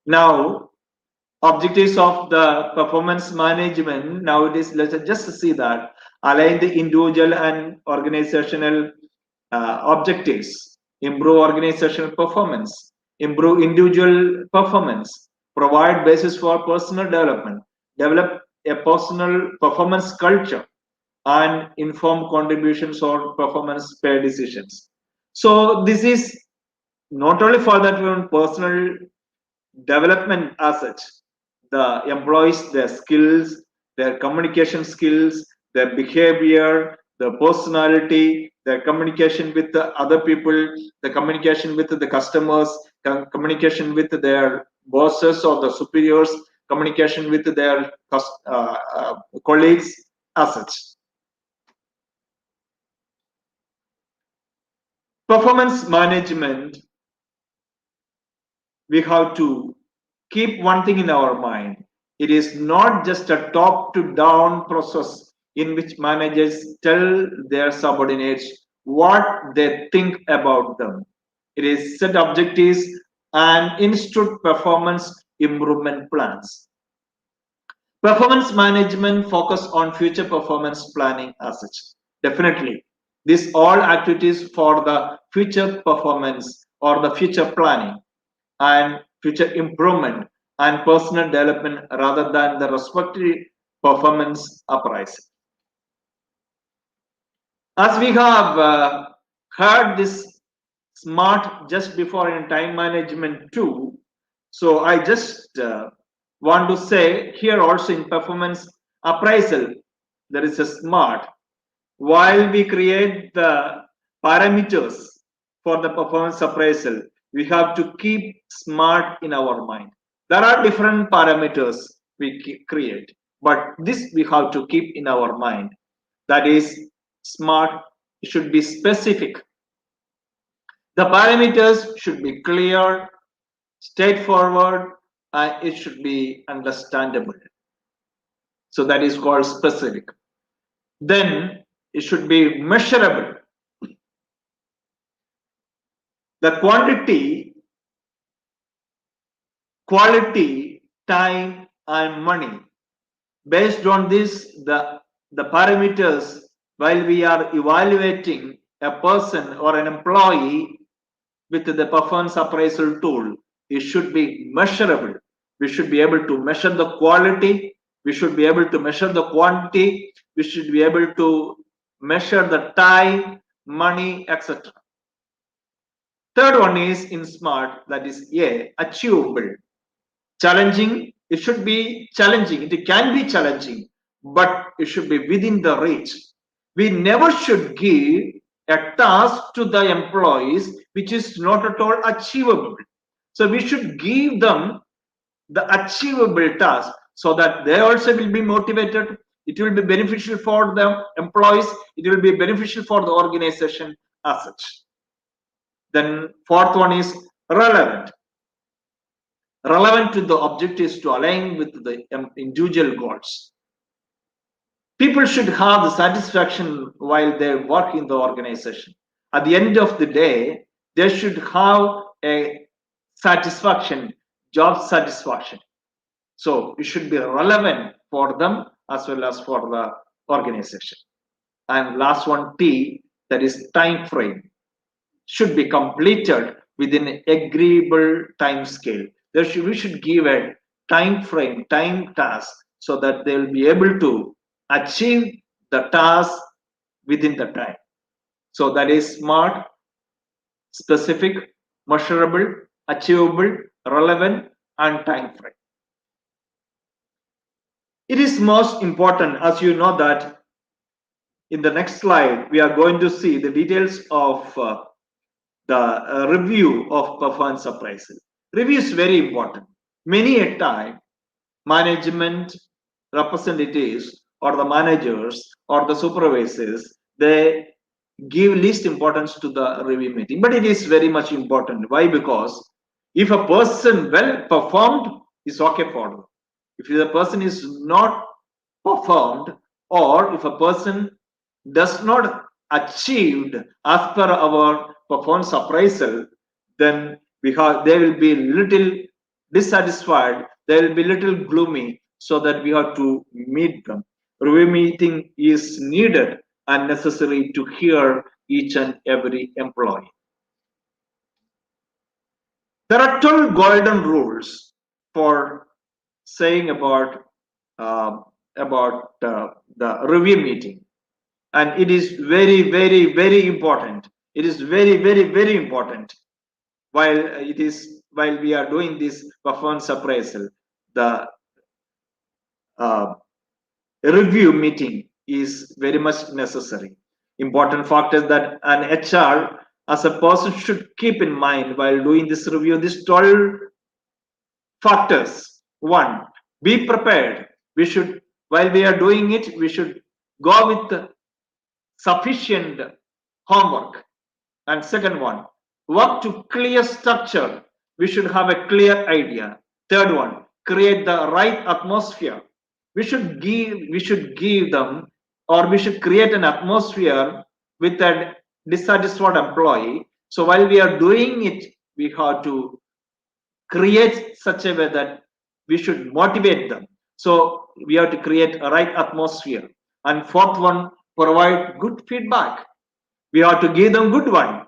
Now, objectives of the performance management nowadays, let's just see that align the individual and organizational objectives, improve organizational performance, improve individual performance, provide basis for personal development, develop a personal performance culture, and inform contributions or performance pay decisions. So this is not only for that one personal development as such, the employees, their skills, their communication skills, their behavior, their personality, their communication with the other people, the communication with the customers, communication with their bosses or the superiors, communication with their colleagues as such. Performance management, we have to keep one thing in our mind. It is not just a top to down process in which managers tell their subordinates what they think about them. It is set objectives and institute performance improvement plans. Performance management focus on future performance planning as such. Definitely, these all activities for the future performance or the future planning and future improvement and personal development rather than the respective performance appraisal. As we have heard this SMART just before in time management too, so I just want to say here also in performance appraisal, there is a SMART. While we create the parameters for the performance appraisal, we have to keep SMART in our mind. There are different parameters we create, but this we have to keep in our mind. That is, SMART should be specific. The parameters should be clear, straightforward, and it should be understandable. So that is called specific. Then it should be measurable. The quantity, quality, time, and money. Based on this, the parameters, while we are evaluating a person or an employee with the performance appraisal tool, it should be measurable. We should be able to measure the quality, we should be able to measure the quantity, we should be able to measure the time, money, etc. Third one is in SMART, that is A, achievable. Challenging, it should be challenging. It can be challenging, but it should be within the reach. We never should give a task to the employees which is not at all achievable. So we should give them the achievable task so that they also will be motivated. It will be beneficial for the employees. It will be beneficial for the organization as such. Then fourth one is relevant. Relevant to the objectives to align with the individual goals. People should have the satisfaction while they work in the organization. At the end of the day, they should have a satisfaction, job satisfaction. So it should be relevant for them as well as for the organization. And last one, T, that is time frame, should be completed within an agreeable time scale. We should give a time frame, time task, so that they will be able to achieve the task within the time. So that is smart, specific, measurable, achievable, relevant, and time frame. It is most important, as you know, that in the next slide we are going to see the details of the review of performance appraisal. Review is very important. Many a time, management representatives or the managers or the supervisors, they give least importance to the review meeting, but it is very much important. Why? Because if a person well performed, is okay for them. If the person is not performed, or if a person does not achieved as per our performance appraisal, then they will be little dissatisfied, they will be little gloomy, so that we have to meet them. Review meeting is needed and necessary to hear each and every employee. There are 12 golden rules for saying about uh, the review meeting, and it is very, very, very important. It is very, very, very important. While we are doing this performance appraisal, the uh, review meeting is very much necessary. Important factors that an HR as a person should keep in mind while doing this review. These 12 factors. One, be prepared. We should, while we are doing it, we should go with sufficient homework. And second one, work to clear structure. We should have a clear idea. Third one, create the right atmosphere. We should give them, or we should create an atmosphere with a dissatisfied employee. So while we are doing it, we have to create such a way that we should motivate them. So we have to create a right atmosphere. And fourth one, provide good feedback. We have to give them good one,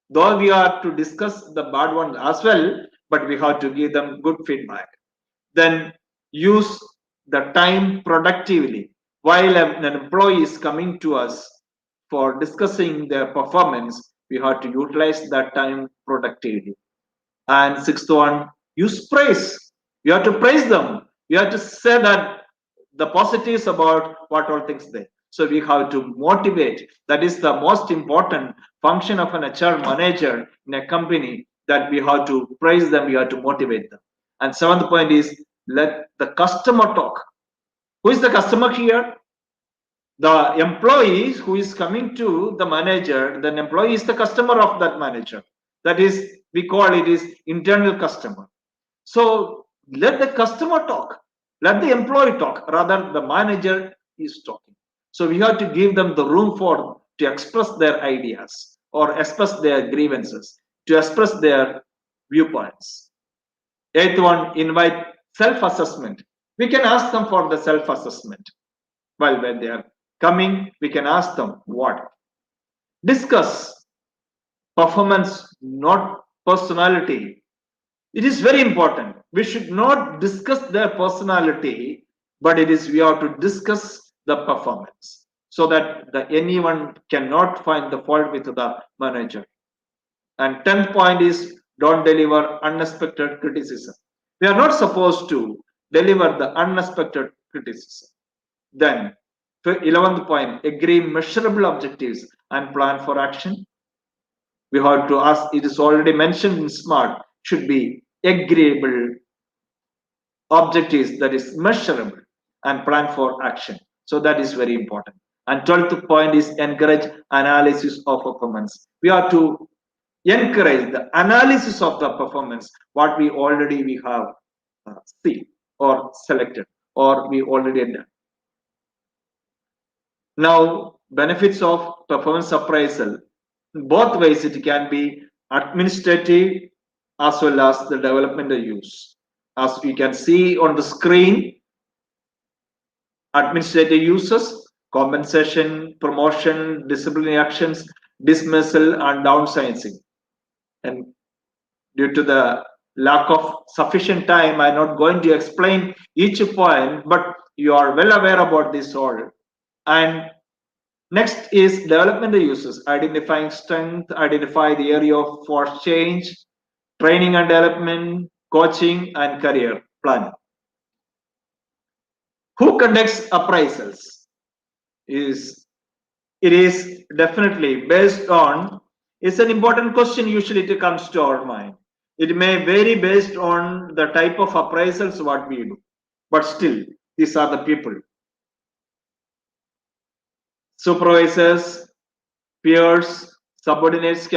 though we have to discuss the bad one as well, but we have to give them good feedback. Then use the time productively. While an employee is coming to us for discussing their performance, we have to utilize that time productively. And sixth one, use praise. You have to praise them. You have to say that the positives about what all things they. So we have to motivate. That is the most important function of an HR manager in a company, that we have to praise them, we have to motivate them. And seventh point is, let the customer talk. Who is the customer here? The employee who is coming to the manager, then employee is the customer of that manager. That is, we call it is internal customer. So let the customer talk, let the employee talk, rather the manager is talking. So we have to give them the room for to express their ideas or express their grievances, to express their viewpoints. Eighth one, invite self-assessment. We can ask them for the self-assessment. Well, when they are coming, we can ask them what? Discuss performance, not personality. It is very important. We should not discuss their personality, but we have to discuss the performance, so that anyone cannot find the fault with the manager. And 10th point is, don't deliver unexpected criticism. We are not supposed to deliver the unexpected criticism. Then 11th point, agree measurable objectives and plan for action. We have to ask, it is already mentioned in SMART, should be agreeable objectives, that is measurable, and plan for action. So that is very important. And 12th point is encourage analysis of performance. We have to encourage the analysis of the performance, what we have seen or selected, or we already done. Now, benefits of performance appraisal. Both ways, it can be administrative as well as the developmental use. As you can see on the screen, administrative uses: compensation, promotion, disciplinary actions, dismissal, and downsizing. And Due to the lack of sufficient time, I'm not going to explain each point, but you are well aware about this all. And next is development of users, identifying strength, identify the area for change, training and development, coaching, and career planning. Who conducts appraisals? It is definitely based on, it's an important question, usually it comes to our mind. It may vary based on the type of appraisals what we do, but still these are the people. Supervisors, peers, subordinates it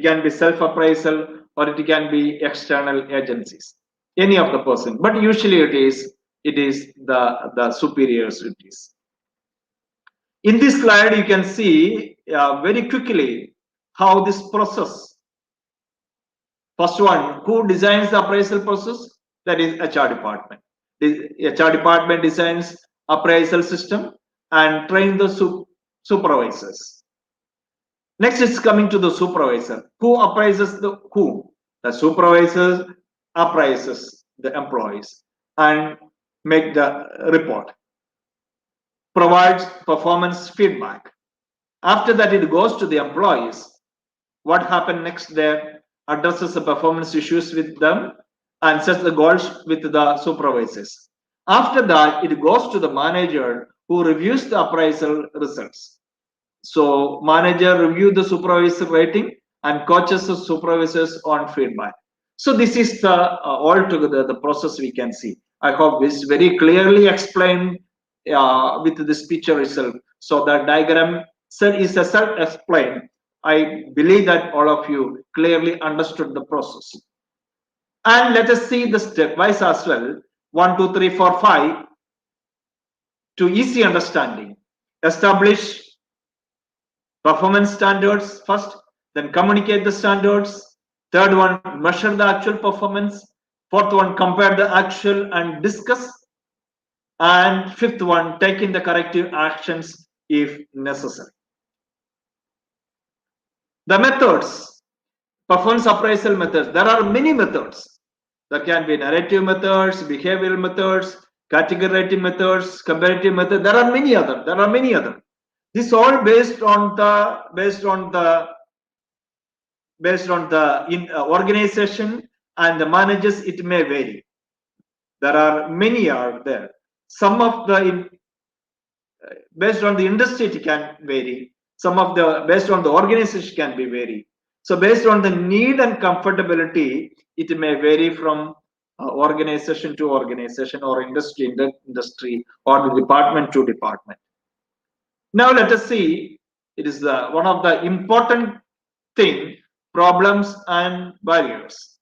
can be self-appraisal, or it can be external agencies, any of the person, but usually it is the superiors. It is. In this slide, you can see very quickly how this process. First one, who designs the appraisal process? That is HR department. The HR department designs appraisal system and train the supervisors. Next, it's coming to the supervisor. Who appraises the who? The supervisor appraises the employees and make the report. Provides performance feedback. After that, it goes to the employees. What happened next there? Addresses the performance issues with them and sets the goals with the supervisors. After that, it goes to the manager who reviews the appraisal results. So manager review the supervisor rating and coaches the supervisors on feedback. So this is the altogether the process we can see. I hope this very clearly explained with this picture itself. So the diagram is a self-explained. I believe that all of you clearly understood the process. And let us see the stepwise as well. 1, 2, 3, 4, 5 to easy understanding. Establish performance standards first, then communicate the standards. Third one, measure the actual performance. Fourth one, compare the actual and discuss. And fifth one, taking the corrective actions if necessary. The methods, performance appraisal methods. There are many methods. There can be narrative methods, behavioral methods, categorizing methods, comparative methods. There are many other. This all based on the organization and the managers. It may vary. There are many are there. Some of the based on the industry it can vary. Some of the based on the organization can be vary. So based on the need and comfortability, it may vary from organization to organization, or industry or the department to department. Now let us see. It is one of the important thing, problems and barriers.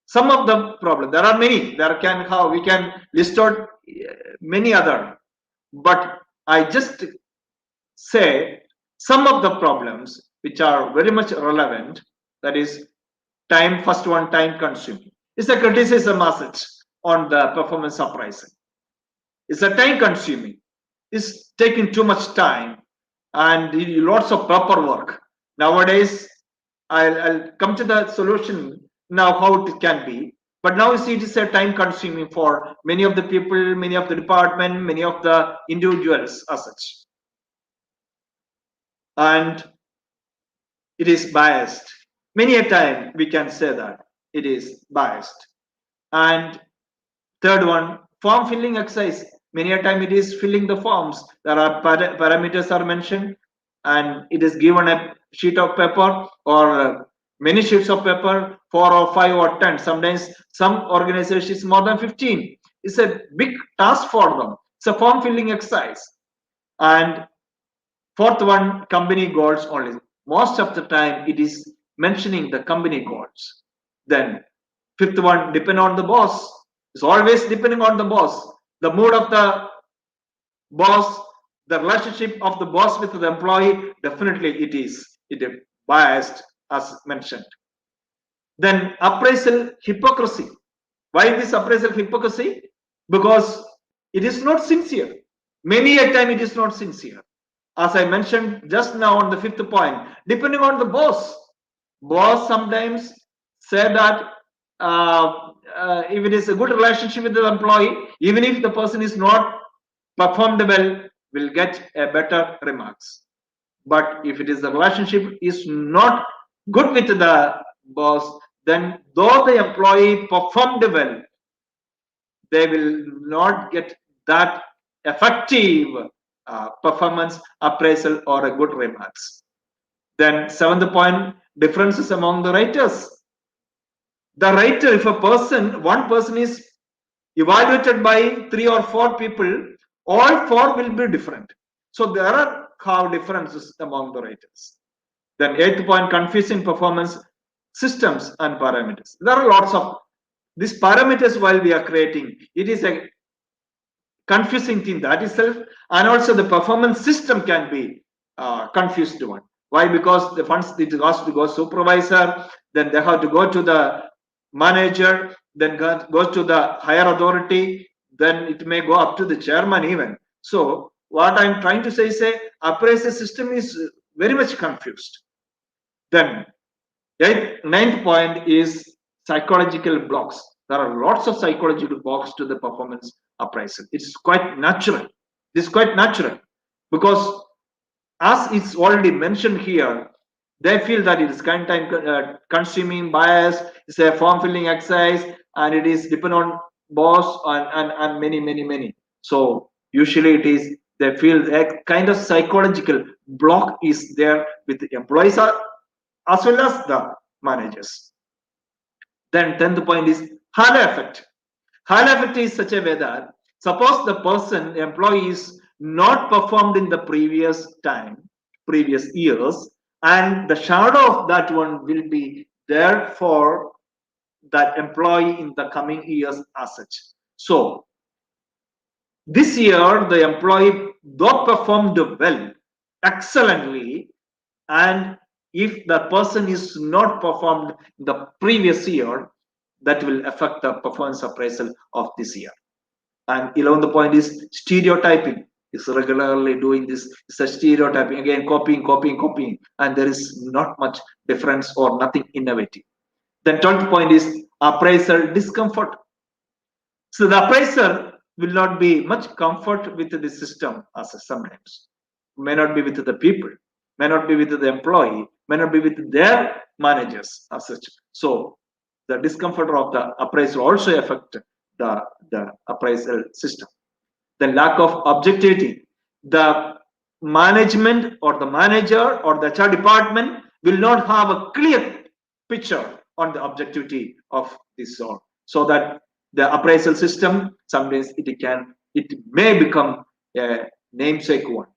Some of the problems, there are many. We can list out many other, but I just say some of the problems which are very much relevant. That is time. First one, time consuming. It's a criticism as such on the performance appraisal. It's a time consuming. It's taking too much time and lots of paperwork. Nowadays, I'll come to the solution now how it can be. But now you see it is a time consuming for many of the people, many of the department, many of the individuals as such. And it is biased. Many a time we can say that it is biased. And third one, form filling exercise. Many a time it is filling the forms. There are parameters are mentioned, and it is given a sheet of paper or many sheets of paper, 4 or 5 or 10. Sometimes some organizations more than 15. It's a big task for them. It's a form filling exercise. And fourth one, company goals only. Most of the time it is mentioning the company goals. Then fifth one, depend on the boss. It's always depending on the boss. The mood of the boss, the relationship of the boss with the employee, definitely it is biased as mentioned. Then appraisal hypocrisy. Why this appraisal hypocrisy? Because it is not sincere. Many a time it is not sincere. As I mentioned just now on the fifth point, depending on the boss. Boss sometimes say that if it is a good relationship with the employee, even if the person is not performed well, will get a better remarks. But if it is the relationship is not good with the boss, then though the employee performed well, they will not get that effective performance appraisal or a good remarks. Then seventh point, differences among the writers. The writer, if one person is evaluated by 3 or 4 people, all 4 will be different. So there are differences among the writers. Then eighth point, confusing performance systems and parameters. There are lots of these parameters while we are creating. It is a confusing thing that itself, and also the performance system can be confused one. Why? Because the funds it has to go supervisor, then they have to go to the manager, then goes to the higher authority, then it may go up to the chairman even. So what I'm trying to say is a appraisal system is very much confused. Then ninth point is psychological blocks. There are lots of psychological blocks to the performance appraisal. It's quite natural. It's quite natural because, as it's already mentioned here, they feel that it is kind of time consuming, bias, it's a form filling exercise, and it is depend on boss and many. So usually it is they feel a kind of psychological block is there with the employees as well as the managers. Then 10th point is halo effect. Halo effect is such a way that suppose the person employee is not performed in the previous years, and the shadow of that one will be there for that employee in the coming years as such. So this year the employee though performed well, excellently, and if the person is not performed in the previous year, that will affect the performance appraisal of this year. And 11th point is stereotyping. Is regularly doing this. It's a stereotyping, again copying, and there is not much difference or nothing innovative. Then 12th point is appraisal discomfort. So the appraiser will not be much comfort with the system as sometimes. May not be with the people, may not be with the employee, may not be with their managers as such. So the discomfort of the appraisal also affect the appraisal system. The lack of objectivity. The management or the manager or the HR department will not have a clear picture on the objectivity of this zone, so that the appraisal system sometimes it may become a namesake one.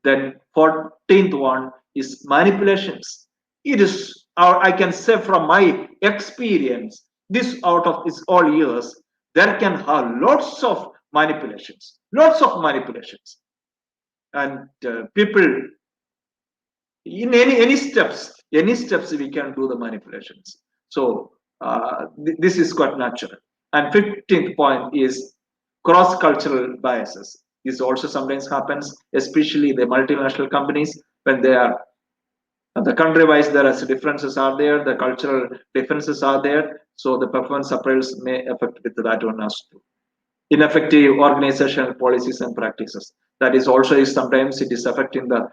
Then 14th one is manipulations. It is, or I can say from my experience, this out of this all years, there can have lots of manipulations, and people in any steps we can do the manipulations. So this is quite natural. And 15th point is cross-cultural biases. This also sometimes happens, especially the multinational companies, when they are the country-wise, there are differences are there, the cultural differences are there, so the performance appraisals may affect with that one as too. Ineffective organizational policies and practices. That is also sometimes it is affecting the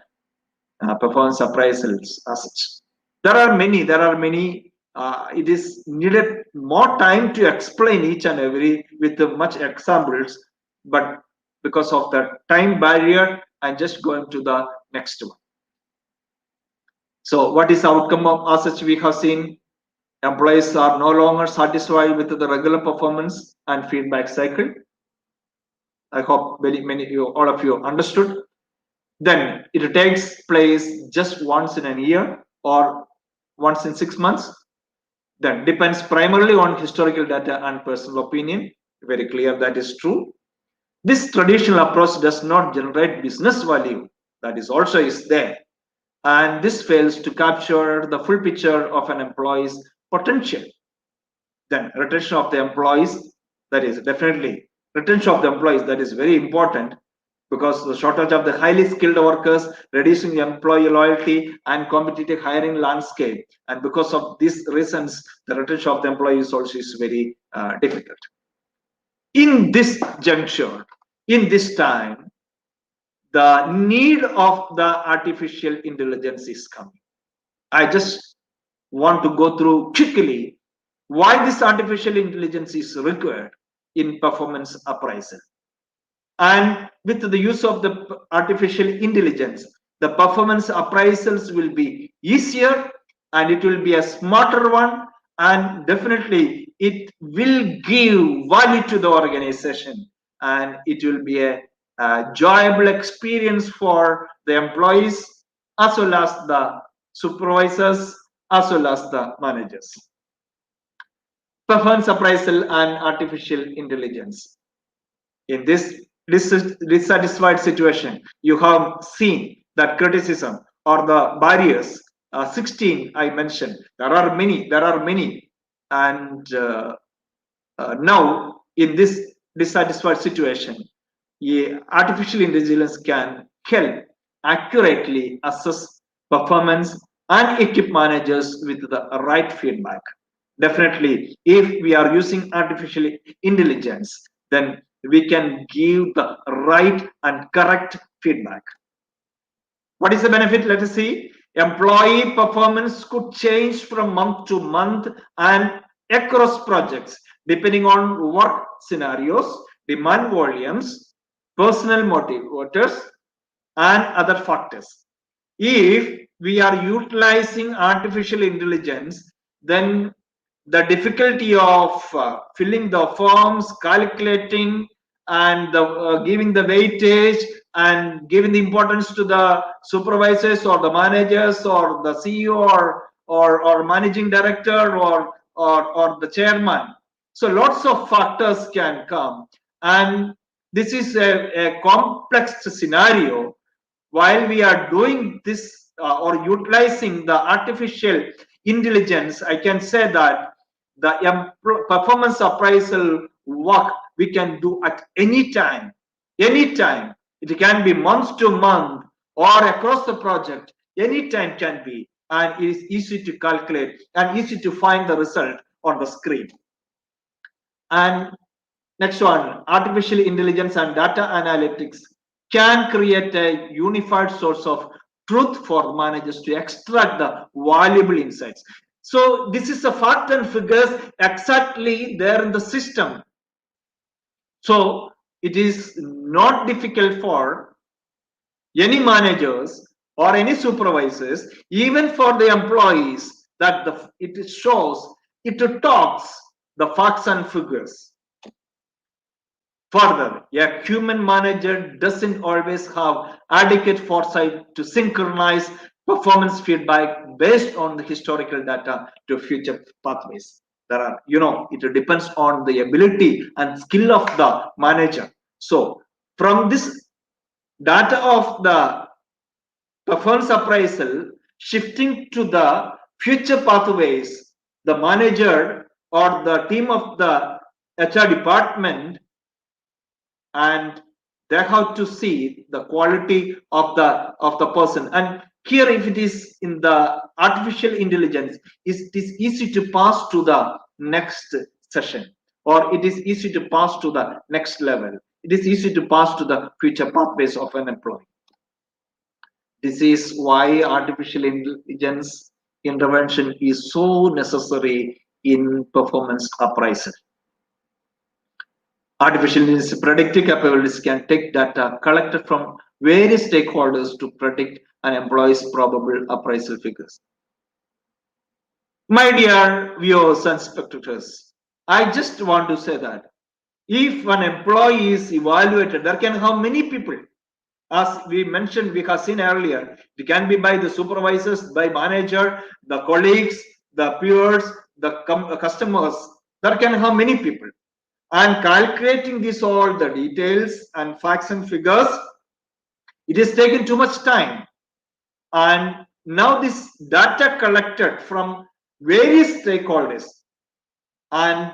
performance appraisals as such. There are many. It is needed more time to explain each and every with much examples, but because of the time barrier, I'm just going to the next one. So what is the outcome of as such we have seen? Employees are no longer satisfied with the regular performance and feedback cycle. I hope many of you, all of you understood. Then it takes place just once in a year or once in 6 months. Then depends primarily on historical data and personal opinion. Very clear that is true. This traditional approach does not generate business value. That is also is there. And this fails to capture the full picture of an employee's potential. Then retention of the employees, that is definitely retention of the employees, that is very important. because the shortage of the highly skilled workers, reducing employee loyalty and competitive hiring landscape. And because of these reasons, the retention of the employees also is very difficult. In this juncture, in this time, the need of the artificial intelligence is coming. I just want to go through quickly why this artificial intelligence is required in performance appraisal. And with the use of the artificial intelligence, the performance appraisals will be easier and it will be a smarter one, and definitely it will give value to the organization, and it will be a enjoyable experience for the employees as well as the supervisors as well as the managers. Performance appraisal and artificial intelligence. In this dissatisfied situation, you have seen that criticism or the barriers, 16 I mentioned. There are many. And now in this dissatisfied situation, artificial intelligence can help accurately assess performance and equip managers with the right feedback. Definitely, if we are using artificial intelligence, then we can give the right and correct feedback. What is the benefit? Let us see. Employee performance could change from month to month and across projects depending on work scenarios, demand volumes, personal motivators, and other factors. If we are utilizing artificial intelligence, then the difficulty of filling the forms, calculating, and giving the weightage and giving the importance to the supervisors or the managers or the CEO or managing director or the chairman. So lots of factors can come, and this is a complex scenario. While we are doing this or utilizing the artificial intelligence, I can say that the performance appraisal work we can do at any time. It can be month to month or across the project. Any time can be, and it is easy to calculate and easy to find the result on the screen. And next one, artificial intelligence and data analytics can create a unified source of truth for managers to extract the valuable insights. So this is the fact and figures exactly there in the system. So it is not difficult for any managers or any supervisors, even for the employees, that it shows, it talks the facts and figures. Further, a human manager doesn't always have adequate foresight to synchronize performance feedback based on the historical data to future pathways. There are, it depends on the ability and skill of the manager. So, from this data of the performance appraisal, shifting to the future pathways, the manager or the team of the HR department, and they have to see the quality of the person. And here, if it is in the artificial intelligence, it is easy to pass to the next session, or it is easy to pass to the next level. It is easy to pass to the future pathways of an employee. This is why artificial intelligence intervention is so necessary in performance appraisal. Artificial intelligence predictive capabilities can take data collected from various stakeholders to predict an employee's probable appraisal figures. My dear viewers and spectators, I just want to say that if an employee is evaluated, there can have many people. As we mentioned, we have seen earlier, it can be by the supervisors, by manager, the colleagues, the peers, the customers. There can have many people. And calculating this all the details and facts and figures, it has taken too much time. And now this data collected from various stakeholders and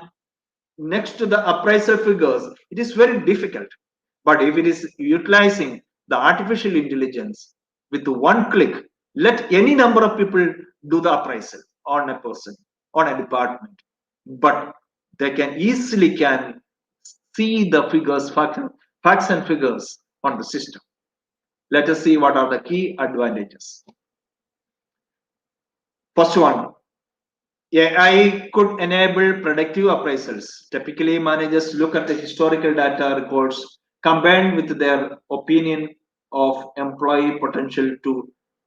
next to the appraisal figures, it is very difficult. But if it is utilizing the artificial intelligence, with one click, let any number of people do the appraisal on a person, on a department, but they can easily can see the figures, facts and figures on the system. Let us see what are the key advantages. First one, AI could enable predictive appraisals. Typically, managers look at the historical data records combined with their opinion of employee potential to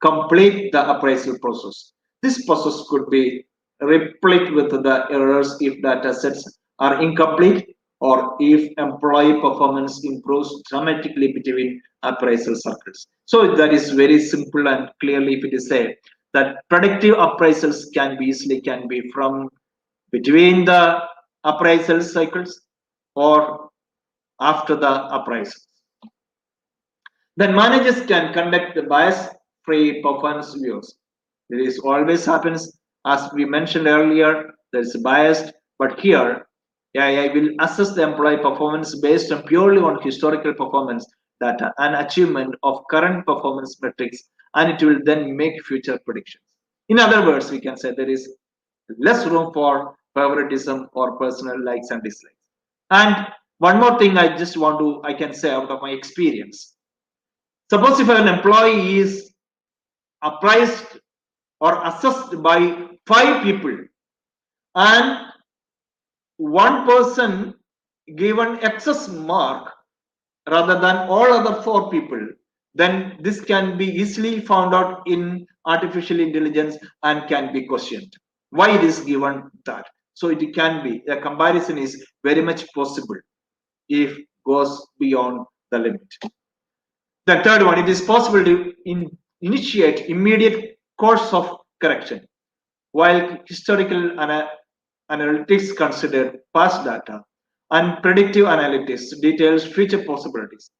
complete the appraisal process. This process could be replete with the errors if data sets are incomplete or if employee performance improves dramatically between appraisal cycles. So that is very simple and clearly if it is said that predictive appraisals can be easily can be from between the appraisal cycles or after the appraisals. Then managers can conduct the bias-free performance reviews. This always happens, as we mentioned earlier, there's biased, but here AI will assess the employee performance based on purely on historical performance data and achievement of current performance metrics, and it will then make future predictions. In other words, we can say there is less room for favoritism or personal likes and dislikes. And one more thing I can say out of my experience. Suppose if an employee is appraised or assessed by 5 people and one person given excess mark rather than all other 4 people, then this can be easily found out in artificial intelligence and can be questioned. Why it is given that? So it can be, a comparison is very much possible if goes beyond the limit. The third one, it is possible to initiate immediate course of correction. While historical analytics consider past data and predictive analytics details future possibilities,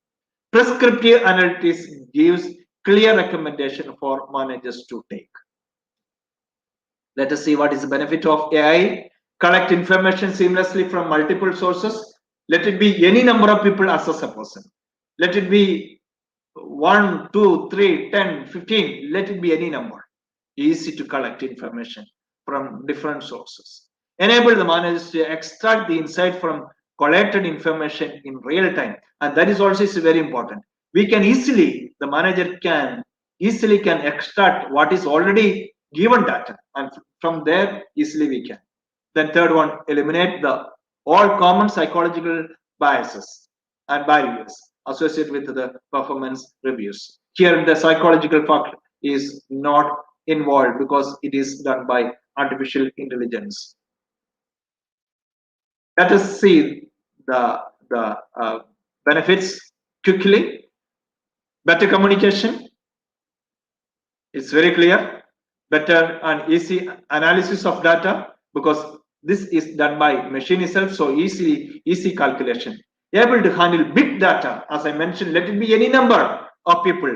prescriptive analytics gives clear recommendation for managers to take. Let us see what is the benefit of AI. Collect information seamlessly from multiple sources. Let it be any number of people assess a person. Let it be 1, 2, 3, 10, 15. Let it be any number. Easy to collect information from different sources. Enable the managers to extract the insight from collected information in real time. And that is also very important. We can easily, the manager can easily can extract what is already given data, and from there easily we can. Then third one, eliminate the all common psychological biases and barriers associated with the performance reviews. Here the psychological factor is not involved because it is done by artificial intelligence. Let us see the benefits quickly. Better communication, it's very clear. Better and easy analysis of data because this is done by machine itself, so easy calculation. Able to handle big data, as I mentioned, let it be any number of people,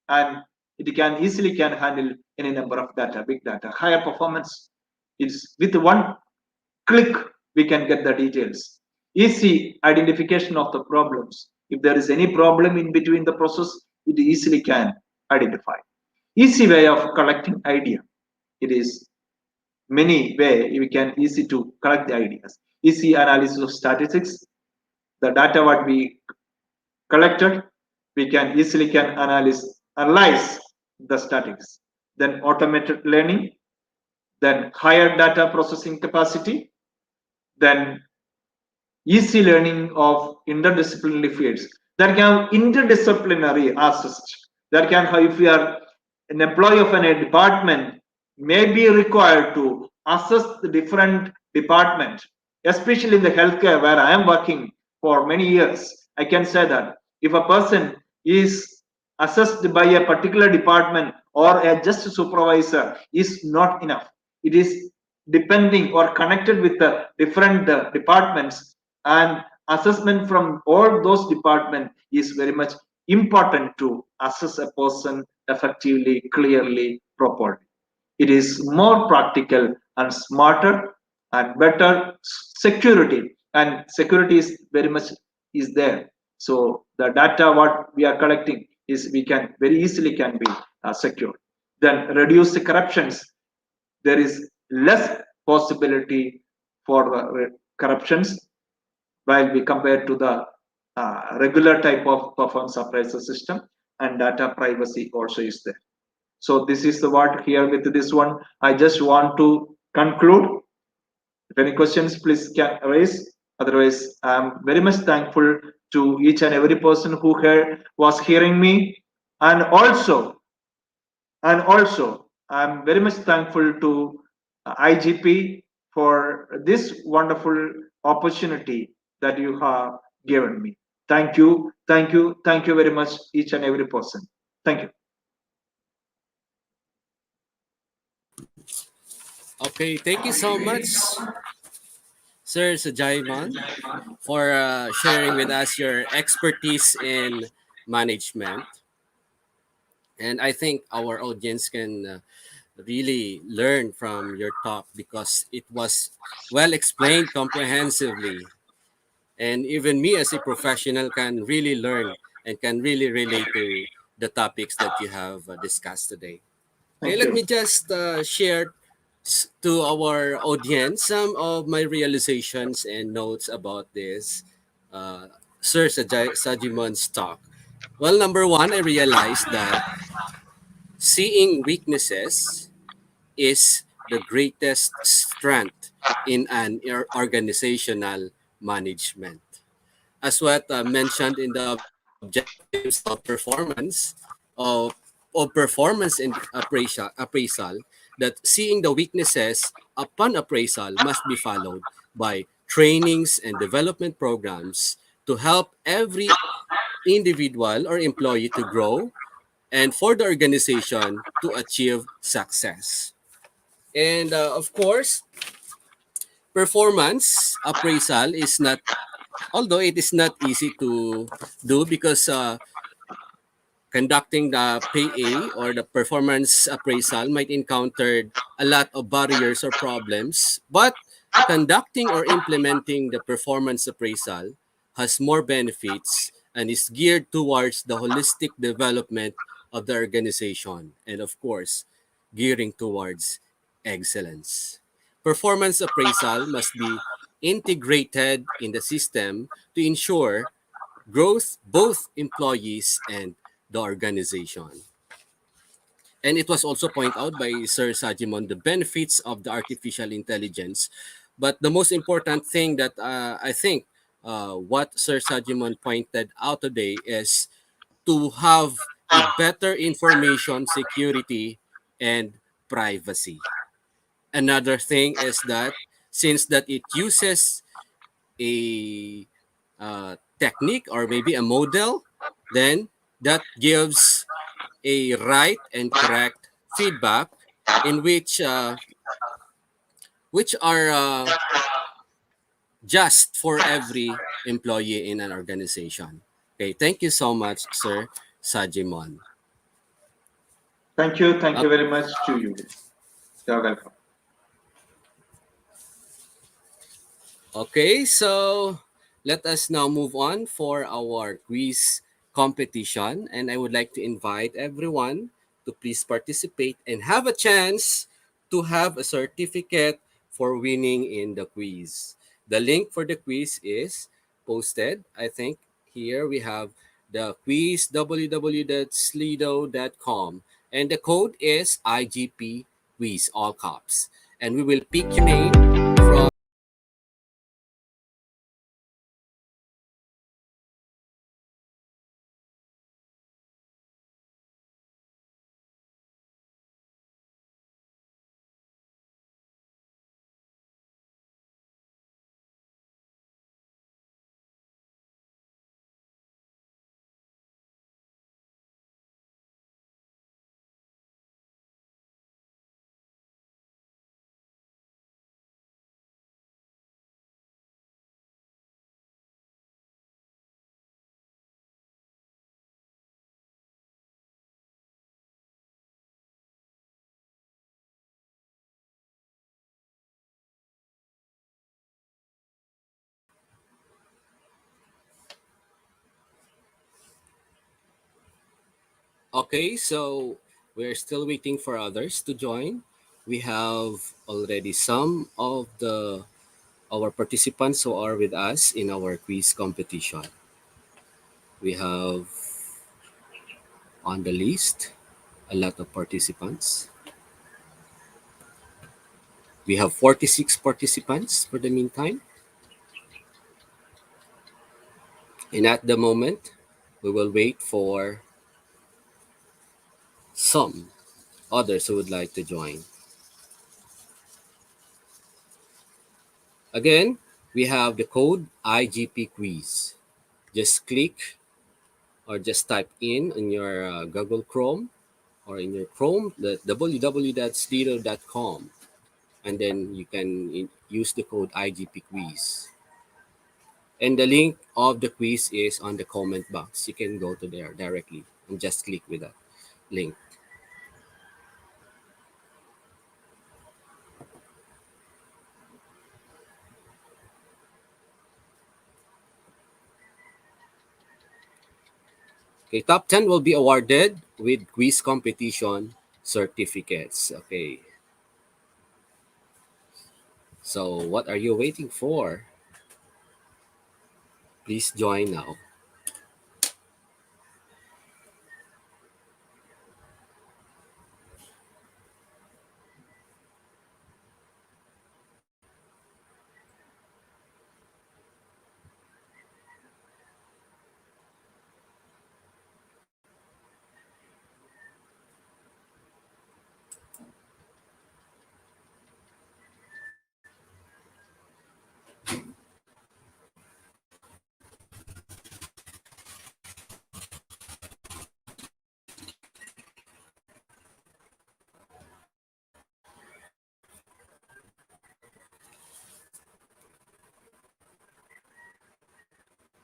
and it can easily can handle any number of data, big data. Higher performance is with one click we can get the details. Easy identification of the problems. If there is any problem in between the process, it easily can identify. Easy way of collecting idea. It is many way we can easy to collect the ideas. Easy analysis of statistics. The data what we collected, we can easily can analyze the statistics. Then automated learning. Then higher data processing capacity. Then easy learning of interdisciplinary fields that can have interdisciplinary assist that can have, if you are an employee of a department, may be required to assess the different department, especially in the healthcare where I am working for many years. I can say that if a person is assessed by a particular department or a just supervisor is not enough. It is depending or connected with the different departments, and assessment from all those departments is very much important to assess a person effectively, clearly, properly. It is more practical and smarter and better security, and security is very much is there. So the data what we are collecting is we can very easily can be secured. Then reduce the corruptions. There is less possibility for the corruptions while we compare to the regular type of performance appraisal system, and data privacy also is there. So this is the what here with this one. I just want to conclude. If any questions, please can raise. Otherwise, I'm very much thankful to each and every person who was hearing me, and also I'm very much thankful to IGP for this wonderful opportunity that you have given me. Thank you, thank you, thank you very much, each and every person. Thank you. Okay, thank you so much, Sir Sajaiman, for sharing with us your expertise in management. And I think our audience can really learn from your talk because it was well explained comprehensively. And even me as a professional can really learn and can really relate to the topics that you have discussed today. Okay, Thank let you. me just share to our audience some of my realizations and notes about this uh, Sir Sajimon's talk. Well, number one, I realized that seeing weaknesses is the greatest strength in an organizational management. As what mentioned in the objectives of performance of, of performance and appraisal, that seeing the weaknesses upon appraisal must be followed by trainings and development programs to help every individual or employee to grow and for the organization to achieve success. And of course, performance appraisal is not, although it is not easy to do because conducting the PA or the performance appraisal might encounter a lot of barriers or problems, but conducting or implementing the performance appraisal has more benefits and is geared towards the holistic development of the organization and of course gearing towards excellence. Performance appraisal must be integrated in the system to ensure growth both employees and the organization. And it was also pointed out by Sir Sajimon the benefits of the artificial intelligence. But the most important thing that I think what Sir Sajimon pointed out today is to have a better information security and privacy. Another thing is that since that it uses a technique or maybe a model, then that gives a right and correct feedback in which are just for every employee in an organization. Okay, thank you so much, Sir Sajimon. Thank Uh, you very much to you. You're welcome. Okay, so let us now move on for our quiz competition. And I would like to invite everyone to please participate and have a chance to have a certificate for winning in the quiz. The link for the quiz is posted. I think here we have the quiz www.slido.com and the code is IGP quiz, all caps. And we will pick your name from Okay, so we're still waiting for others to join. We have already some of the our participants who are with us in our quiz competition. We have on the list a lot of participants. We have 46 participants for the meantime. And at the moment, we will wait for some others who would like to join. Again, we have the code IGP quiz. Just click or just type in your Google Chrome or in your Chrome, the www.stilo.com, and then you can use the code IGP quiz. And the link of the quiz is on the comment box. You can go to there directly and just click with that link. Okay, top 10 will be awarded with quiz competition certificates. Okay, so what are you waiting for? Please join now.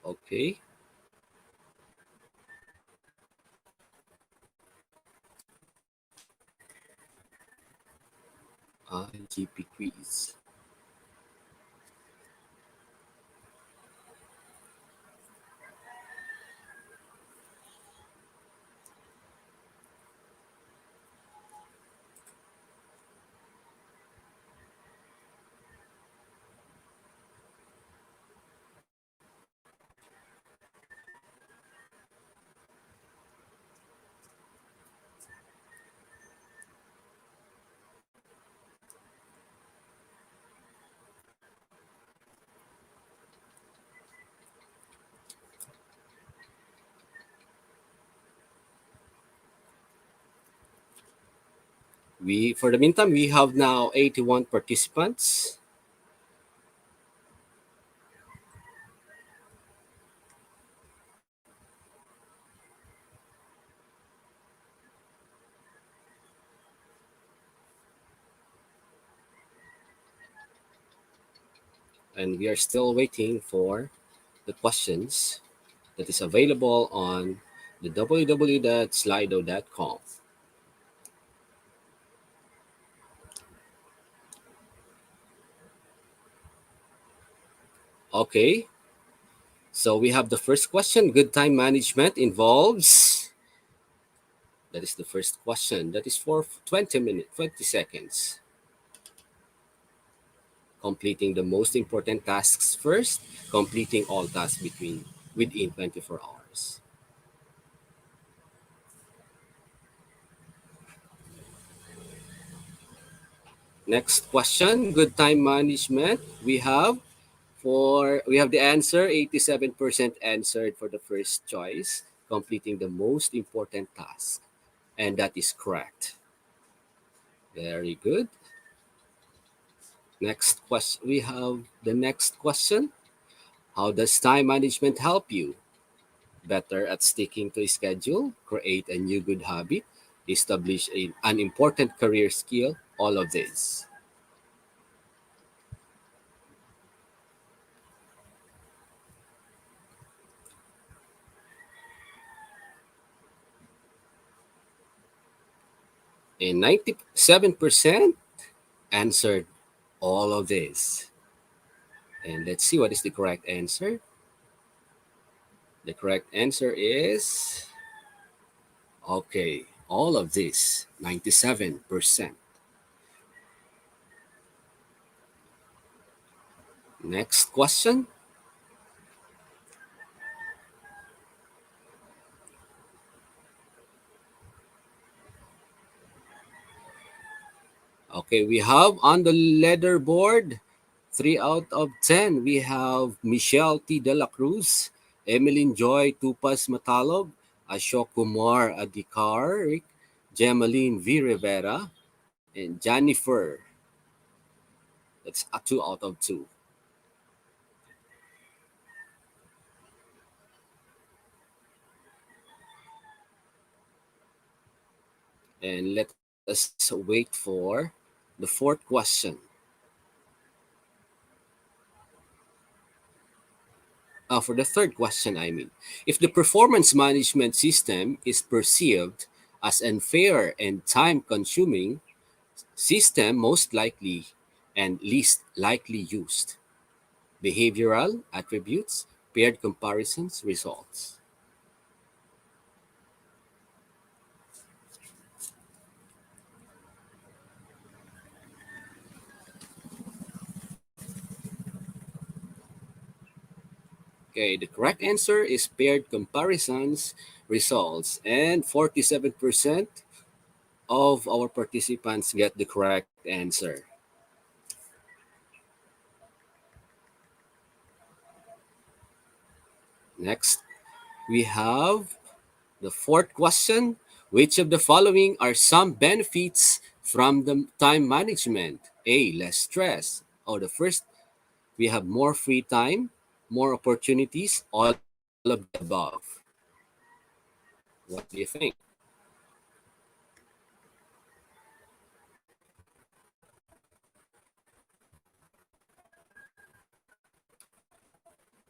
Okay, IGP quiz. For the meantime, we have now 81 participants. And we are still waiting for the questions that is available on the www.slido.com. Okay, so we have the first question. Good time management involves, that is the first question. That is for 20 minutes, 20 seconds. Completing the most important tasks first, completing all tasks within 24 hours. Next question, good time management. We have the answer, 87% answered for the first choice, completing the most important task. And that is correct. Very good. Next question. We have the next question. How does time management help you? Better at sticking to a schedule, create a new good habit, establish an important career skill, all of this. And 97% answered all of this. And let's see what is the correct answer. The correct answer is Okay, all of this, 97%. Next question. Okay, we have on the leaderboard 3 out of 10. We have Michelle T. De La Cruz, Emeline Joy Tupas Matalog, Ashok Kumar Adhikar, Gemaline V. Rivera, and Jennifer. That's a 2 out of 2. And let us wait for the fourth question. For the third question, I mean, if the performance management system is perceived as unfair and time consuming, system most likely and least likely used. Behavioral attributes, paired comparisons, results. Okay, the correct answer is paired comparisons, results, and 47% of our participants get the correct answer. Next, we have the fourth question. Which of the following are some benefits from the time management? A. Less stress. Oh, the first, we have more free time, more opportunities, all of the above. What do you think?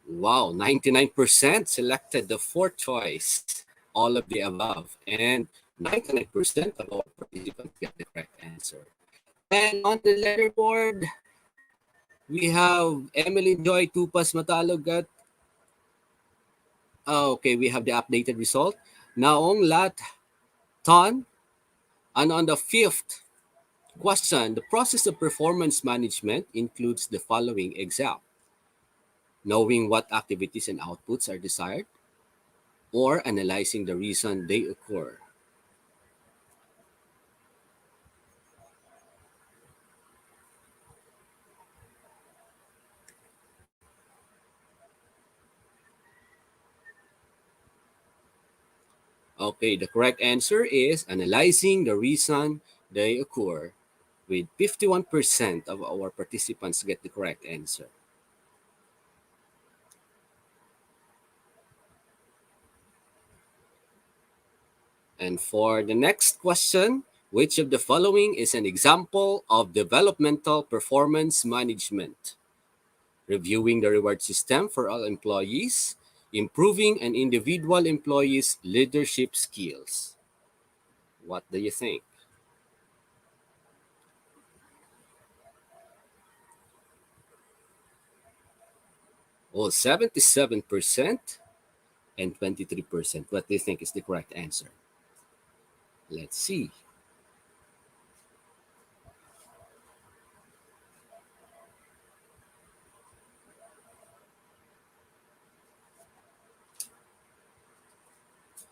Wow, 99% selected the fourth choice, all of the above. And 99% of our participants get the correct answer. And on the leaderboard, we have Emily Joy Tupas Matalog at, okay, we have the updated result. Naong Lat Ton. And on the fifth question, the process of performance management includes the following example: knowing what activities and outputs are desired, or analyzing the reason they occur. Okay, the correct answer is analyzing the reason they occur, with 51% of our participants get the correct answer. And for the next question, which of the following is an example of developmental performance management? Reviewing the reward system for all employees, improving an individual employee's leadership skills. What do you think? Well, 77% and 23%. What do you think is the correct answer? Let's see.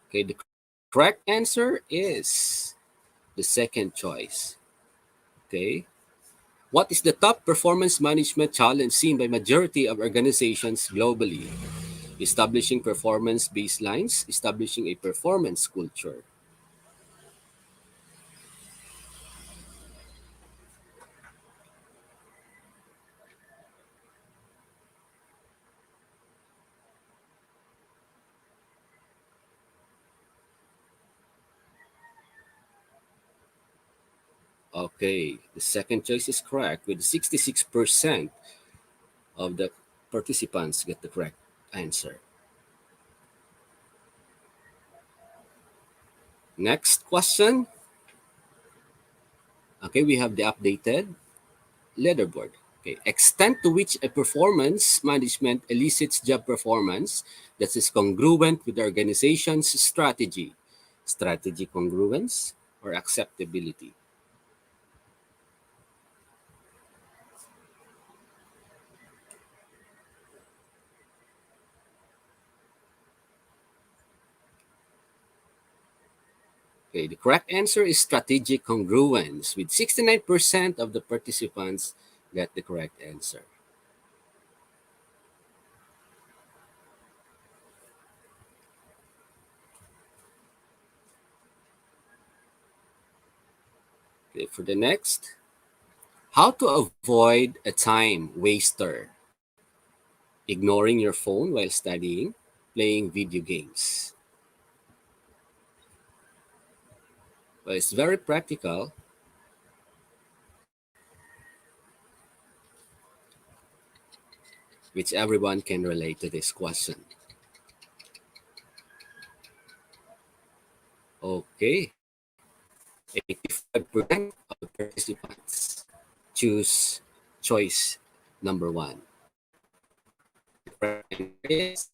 Okay, the correct answer is the second choice. Okay. What is the top performance management challenge seen by majority of organizations globally? Establishing performance baselines, establishing a performance culture. Okay, the second choice is correct, with 66% of the participants get the correct answer. Next question. Okay, we have the updated leaderboard. Okay, extent to which a performance management elicits job performance that is congruent with the organization's strategy. strategic congruence, or acceptability? Okay, the correct answer is strategic congruence, with 69% of the participants got the correct answer. Okay, for the next, how to avoid a time waster, ignoring your phone while studying, playing video games. Well, it's very practical, which everyone can relate to this question. Okay, 85% of the participants choose choice number one. The correct answer is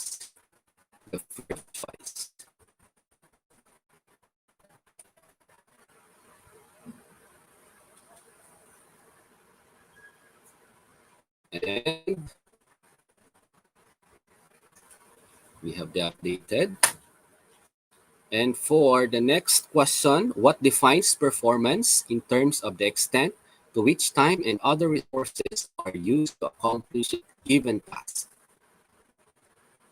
the first choice. And we have the updated. And for the next question, what defines performance in terms of the extent to which time and other resources are used to accomplish a given task?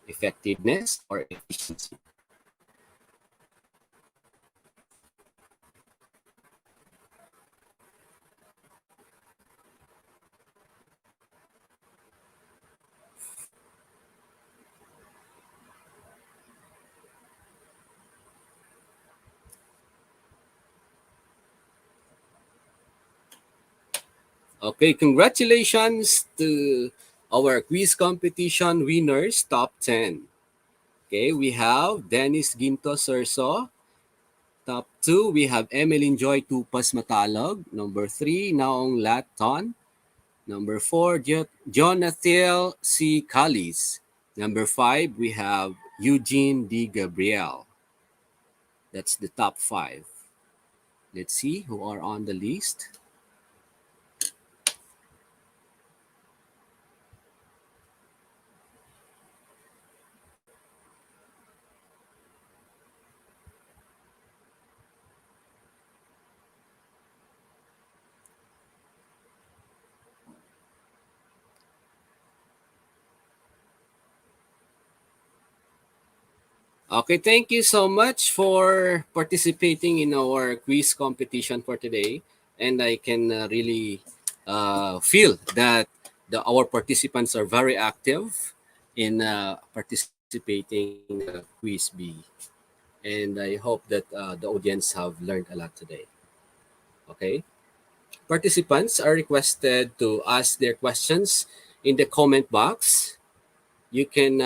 Effectiveness or efficiency? Okay, congratulations to our quiz competition winners, top 10. Okay, we have Dennis Ginto Serso. Top 2, we have Emeline Joy Tupas Matalog. Number 3, Naong Laton. Number 4, Jonathan C. Callis. Number 5, we have Eugene D. Gabriel. That's the top 5. Let's see who are on the list. Okay, thank you so much for participating in our quiz competition for today. And I can really feel that our participants are very active in participating in quiz B. And I hope that the audience have learned a lot today. Okay. Participants are requested to ask their questions in the comment box. You can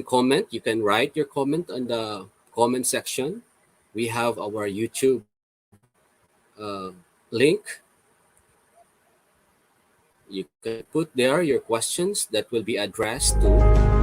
comment, you can write your comment on the comment section. We have our YouTube link. You can put there your questions that will be addressed to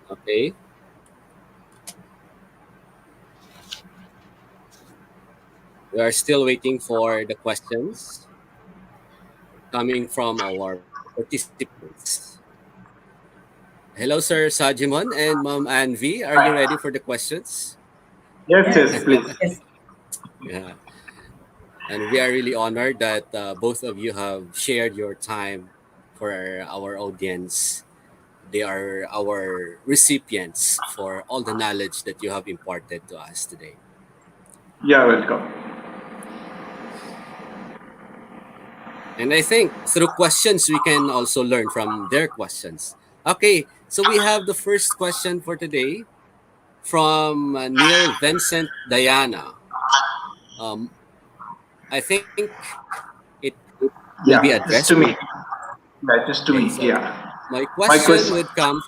Okay, we are still waiting for the questions coming from our participants. Hello, Sir Sajimon and Mom Anvi. Are you ready for the questions? Yes, Yes, yes, please. yes. Yeah. And we are really honored that both of you have shared your time for our audience. They are our recipients for all the knowledge that you have imparted to us today. Yeah, welcome. And I think through questions, we can also learn from their questions. Okay, so we have the first question for today from Neil Vincent Diana. Um, I think it will be Yeah, addressed just to to me. me. Yeah, just to Okay, me. so Yeah. my My question question would come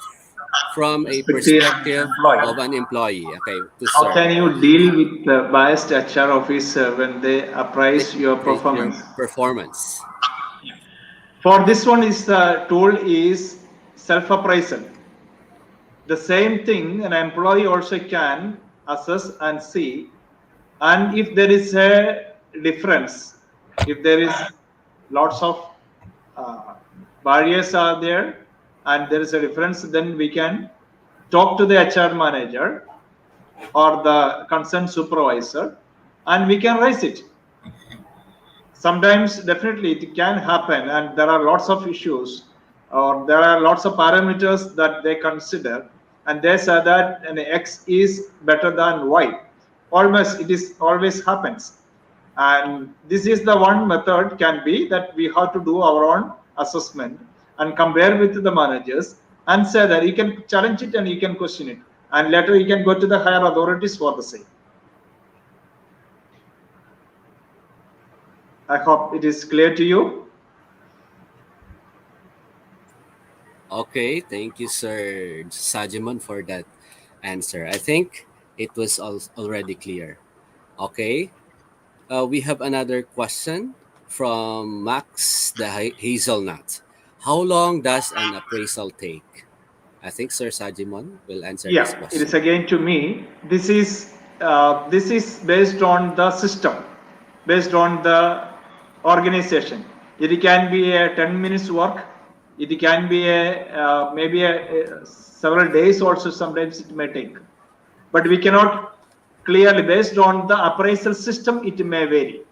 from a between an perspective of employee. an employee. Okay, to How Sir, can you deal with the biased HR officer when they they appraise your praise your performance? performance. For this one is the tool is self-appraisal. The same thing an employee also can assess and see. And if there is a difference, if there is lots of uh, barriers are there and there is a difference, then we can talk to the HR manager or the concerned supervisor and we can raise it. Sometimes definitely it can happen and there are lots of issues or there are lots of parameters that they consider and they say that an X is better than Y. Almost it is always happens. And this is the one method can be that we have to do our own assessment and compare with the managers and say that you can challenge it and you can question it and later you can go to the higher authorities for the same. I hope it is clear to you. Okay, thank you, Sir Sajimon, for that answer. I think it was already clear. Okay, we have another question from Max the Hazelnut. How long does an appraisal take? I think Sir Sajimon will answer this Yeah, it is question. again to me. This is based on the system, based on the organization. It can be a 10 minutes work. It can be a maybe a several days also. Sometimes it may take, but we cannot clearly based on the appraisal system. It may vary,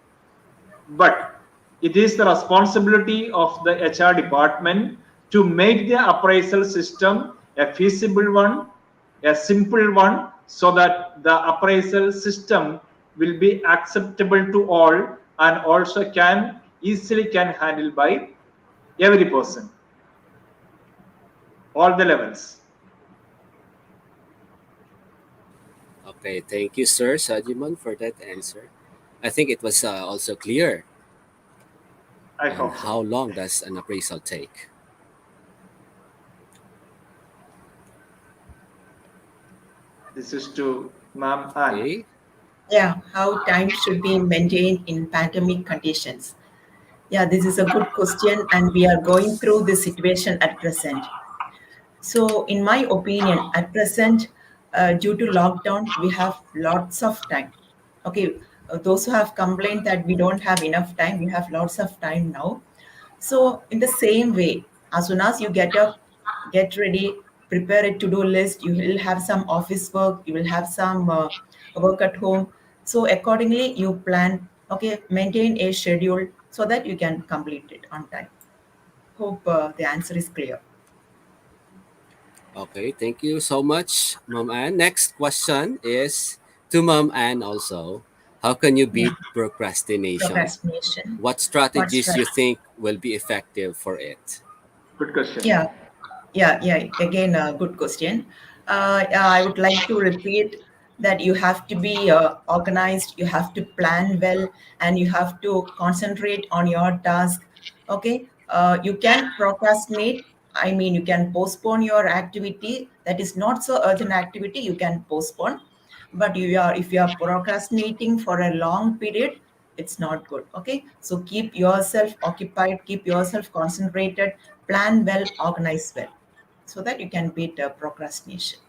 but it is the responsibility of the HR department to make the appraisal system a feasible one, a simple one, so that the appraisal system will be acceptable to all and also can easily can handle by every person, all the levels. Okay, thank you, Sir Sajimon, for that answer. I think it was also clear. I And hope so. how long does an appraisal take? This is to Ma'am Anne. Okay, Yeah, how time should be maintained in pandemic conditions. Yeah, this is a good question, and we are going through this situation at present. So, in my opinion, at present, due to lockdown, we have lots of time. Okay, those who have complained that we don't have enough time, we have lots of time now. So, in the same way, as soon as you get up, get ready, prepare a to do list, you will have some office work, you will have some work at home. So, accordingly, you plan, okay, maintain a schedule so that you can complete it on time. Hope the answer is clear. okay, thank you so much, Mom Ann. Next question is to Mom Ann also. How can you Yeah, beat procrastination? procrastination. What What's strategies that? you think will be effective for it? Good question. Yeah, yeah. Again, a good question. Yeah, I would like to repeat that you have to be organized, you have to plan well, and you have to concentrate on your task. Okay, you can procrastinate. I mean, you can postpone your activity that is not so urgent activity. You can postpone, but if you are procrastinating for a long period, it's not good. Okay, so keep yourself occupied, keep yourself concentrated, plan well, organize well. so that you can beat procrastination.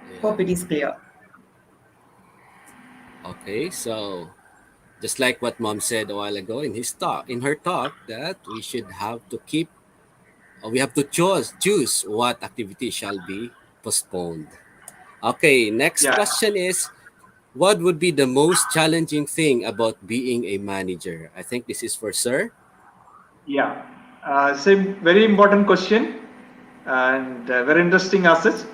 Yeah. Hope it is clear. Okay. So just like what mom said a while ago in her talk, that we should have to keep, we have to choose what activity shall be postponed. Okay. Next Yeah, question is, what would be the most challenging thing about being a manager? I think this is for Sir. yeah. Same very important question and very interesting as such.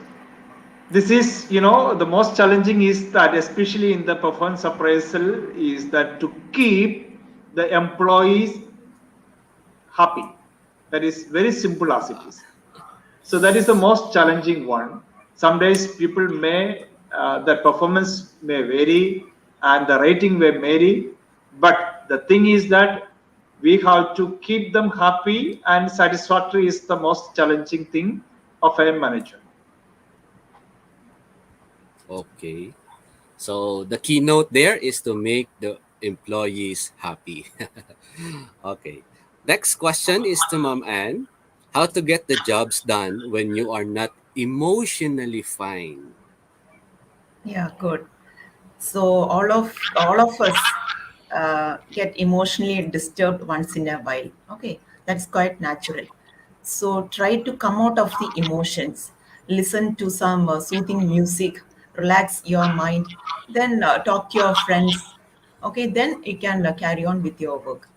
This is, the most challenging is that, especially in the performance appraisal, is that to keep the employees happy. That is very simple as it is. So that is the most challenging one. Some days people may, the performance may vary and the rating may vary, but the thing is that we have to keep them happy and satisfactory is the most challenging thing of a manager. Okay. So the keynote there is to make the employees happy. Okay. Next question is to Mom Ann. How to get the jobs done when you are not emotionally fine? Yeah, good. So all of us get emotionally disturbed once in a while. Okay, that's quite natural. So try to come out of the emotions. Listen to some soothing music. Relax your mind. Then talk to your friends. Okay, then you can carry on with your work.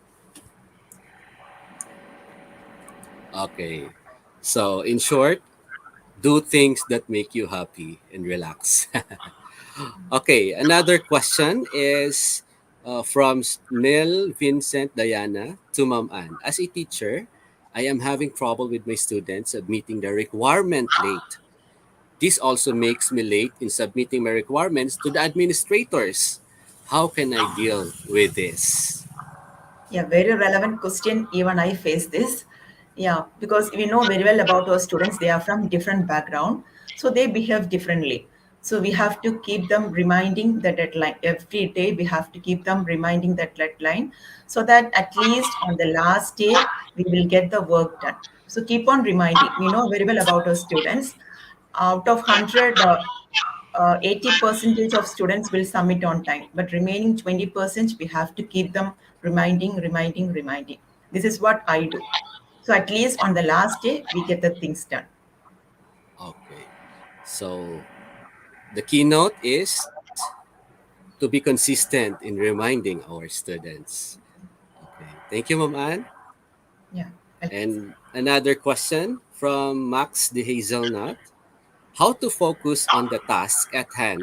Okay. So in short, do things that make you happy and relax. Okay, another question is from Nell Vincent Diana to Ma'am Ann. As a teacher, I am having trouble with my students submitting the requirement late. This also makes me late in submitting my requirements to the administrators. How can I deal with this? Yeah, very relevant question. Even I face this. Yeah, because we know very well about our students. They are from different background, so they behave differently. So we have to keep them reminding the deadline every day. We have to keep them reminding that deadline, so that at least on the last day we will get the work done. So keep on reminding. We know very well about our students. Out of 100, 80 percentage of students will submit on time, but remaining 20% we have to keep them reminding. This is what I do. So at least on the last day we get the things done. Okay. So the keynote is to be consistent in reminding our students. Okay. Thank you, Ma'am Ann. Yeah, welcome, sir. And another question from Max the Hazelnut. How to focus on the task at hand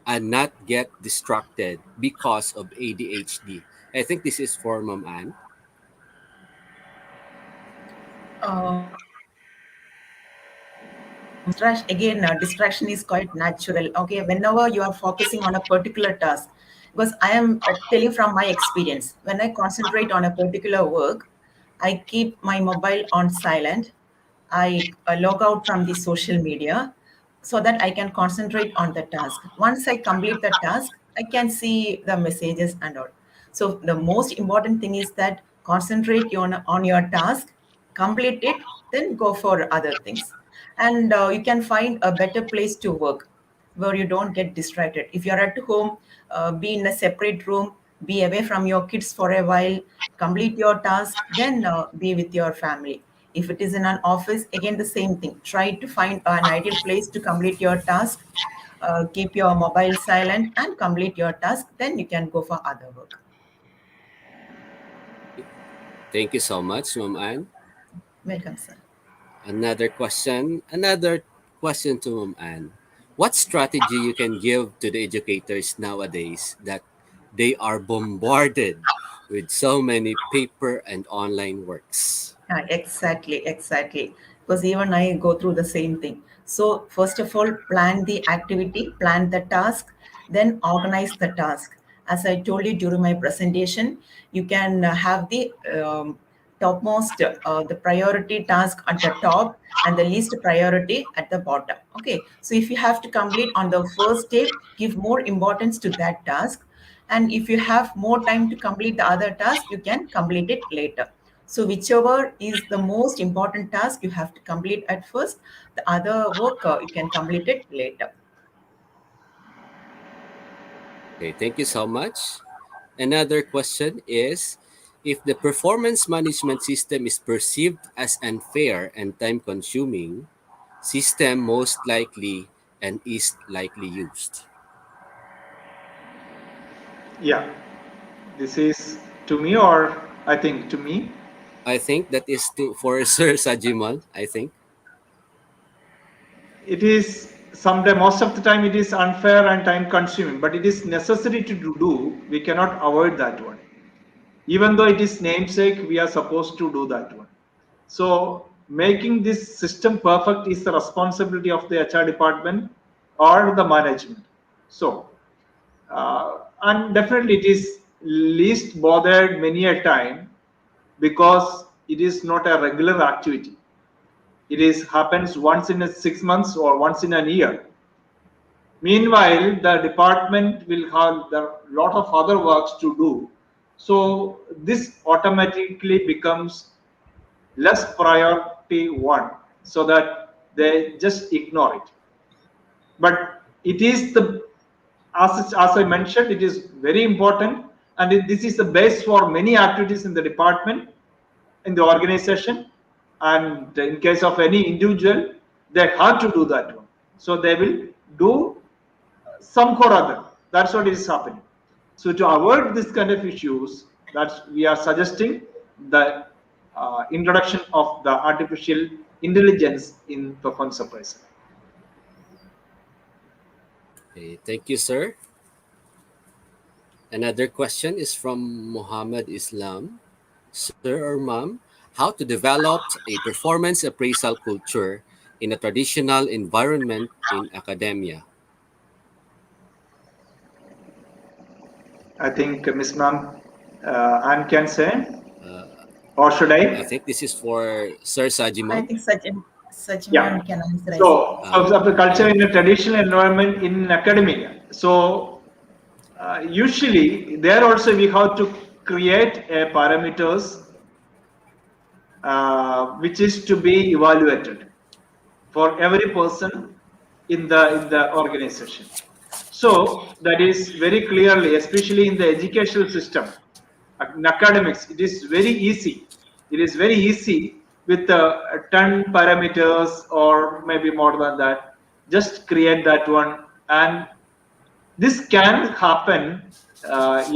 and not get distracted because of ADHD? I think this is for Ma'am Ann. Distraction is quite natural. Okay, whenever you are focusing on a particular task, because I am telling from my experience, when I concentrate on a particular work, I keep my mobile on silent. I log out from the social media so that I can concentrate on the task. Once I complete the task, I can see the messages and all. So the most important thing is that concentrate on your task, complete it, then go for other things. And you can find a better place to work where you don't get distracted. If you're at home, be in a separate room, be away from your kids for a while, complete your task, then be with your family. If it is in an office, again the same thing. Try to find an ideal place to complete your task. Keep your mobile silent and complete your task. Then you can go for other work. Okay. Thank you so much, Ma'am Ann. Welcome, sir. Another question to Ma'am Ann. What strategy you can give to the educators nowadays that they are bombarded with so many paper and online works? Exactly. Because even I go through the same thing. So, first of all, plan the activity, plan the task, then organize the task. As I told you during my presentation, you can have the topmost, the priority task at the top and the least priority at the bottom. Okay. So, if you have to complete on the first day, give more importance to that task. And if you have more time to complete the other task, you can complete it later. So whichever is the most important task, you have to complete at first. The other work, you can complete it later. Okay, thank you so much. Another question is, if the performance management system is perceived as unfair and time consuming, system most likely and is likely used. Yeah, this is to me, or I think to me. I think that is to for Sir Sajiman, I think. It is sometimes, most of the time, it is unfair and time consuming, but it is necessary to do. We cannot avoid that one. Even though it is namesake, we are supposed to do that one. So making this system perfect is the responsibility of the HR department or the management. So and definitely it is least bothered many a time because it is not a regular activity. It is happens once in a 6 months or once in a year. Meanwhile, the department will have a lot of other works to do. So this automatically becomes less priority one, so that they just ignore it. But it is the, as I mentioned, it is very important, and this is the base for many activities in the department, in the organization, and in case of any individual, they have to do that one. So they will do some or other. That's what is happening. So to avoid this kind of issues, that's we are suggesting the introduction of the artificial intelligence in performance appraisal. Okay, thank you, sir. Another question is from Muhammad Islam. Sir or ma'am, how to develop a performance appraisal culture in a traditional environment in academia? I think Ms. Ma'am, Anne can say, Uh, or should I I? think this is for Sir I Sajiman. think Yeah. Sachiman can answer, I think. So of the culture Yeah. in a traditional environment in academia. So usually there also we have to create a parameters which is to be evaluated for every person in the organization. So that is very clearly, especially in the educational system, in academics, it is very easy. It is very easy with 10 parameters or maybe more than that. Just create that one, and this can happen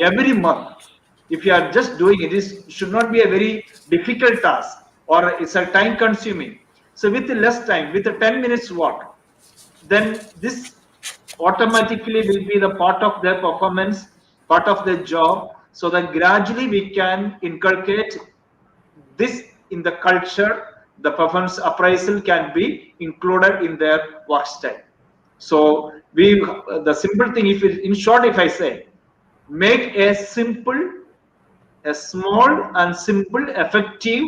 every month. If you are just doing it, it should not be a very difficult task or it's a time consuming. So with less time, with a 10 minutes work, then this automatically will be the part of their performance, part of their job, so that gradually we can inculcate this in the culture. The performance appraisal can be included in their work style. So we, the simple thing, if it, in short, if I say, make a simple, a small and simple effective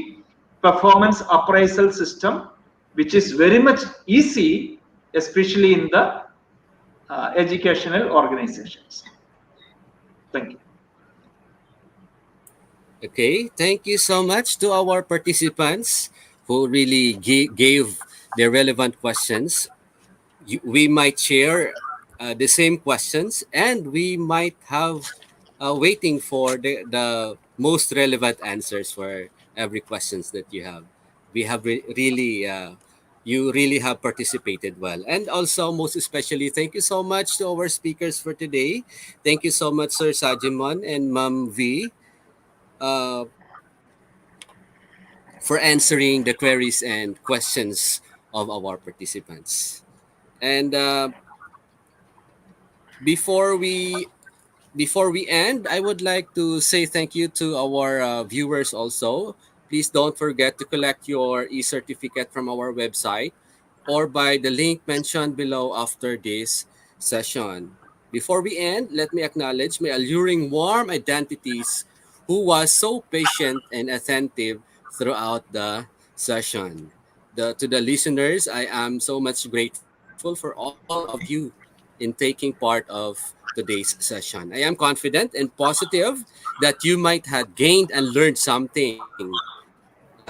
performance appraisal system, which is very much easy, especially in the educational organizations. Thank you. Okay, thank you so much to our participants who really gave their relevant questions. We might share the same questions, and we might have waiting for the most relevant answers for every questions that you have. We have really you really have participated well, and also most especially thank you so much to our speakers for today. Thank you so much, Sir Sajimon and Ma'am V, uh, for answering the queries and questions of our participants. And before we before we end, I would like to say thank you to our viewers also. Please don't forget to collect your e-certificate from our website or by the link mentioned below after this session. Before we end, let me acknowledge my alluring warm identities who was so patient and attentive throughout the session. To the listeners, I am so much grateful for all of you in taking part of today's session. I am confident and positive that you might have gained and learned something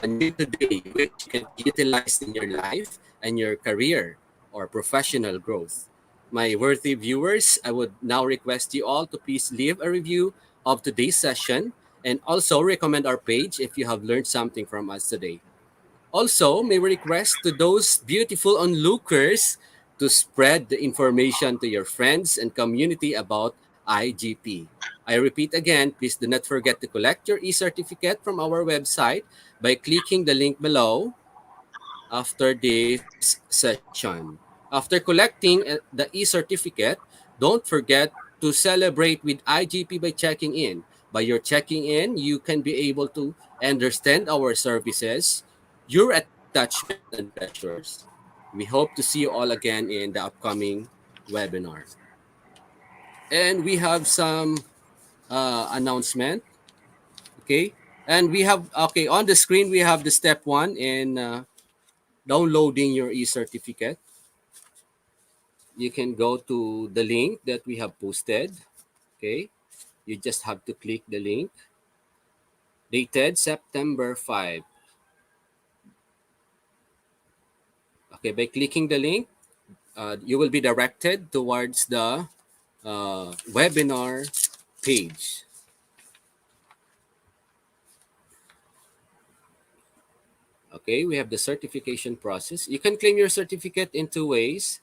new today, which can be utilized in your life and your career or professional growth. My worthy viewers, I would now request you all to please leave a review of today's session and also recommend our page if you have learned something from us today. Also, may we request to those beautiful onlookers to spread the information to your friends and community about IGP. I repeat again, please do not forget to collect your e-certificate from our website by clicking the link below after this session. After collecting the e-certificate, don't forget to celebrate with IGP by checking in. By your checking in, you can be able to understand our services, your attachment and pleasures. We hope to see you all again in the upcoming webinar. And we have some announcement, okay? And we have, okay, on the screen, we have the step one in downloading your e-certificate. You can go to the link that we have posted. Okay, you just have to click the link dated September 5. Okay, by clicking the link, you will be directed towards the webinar page. Okay, we have the certification process. You can claim your certificate in two ways.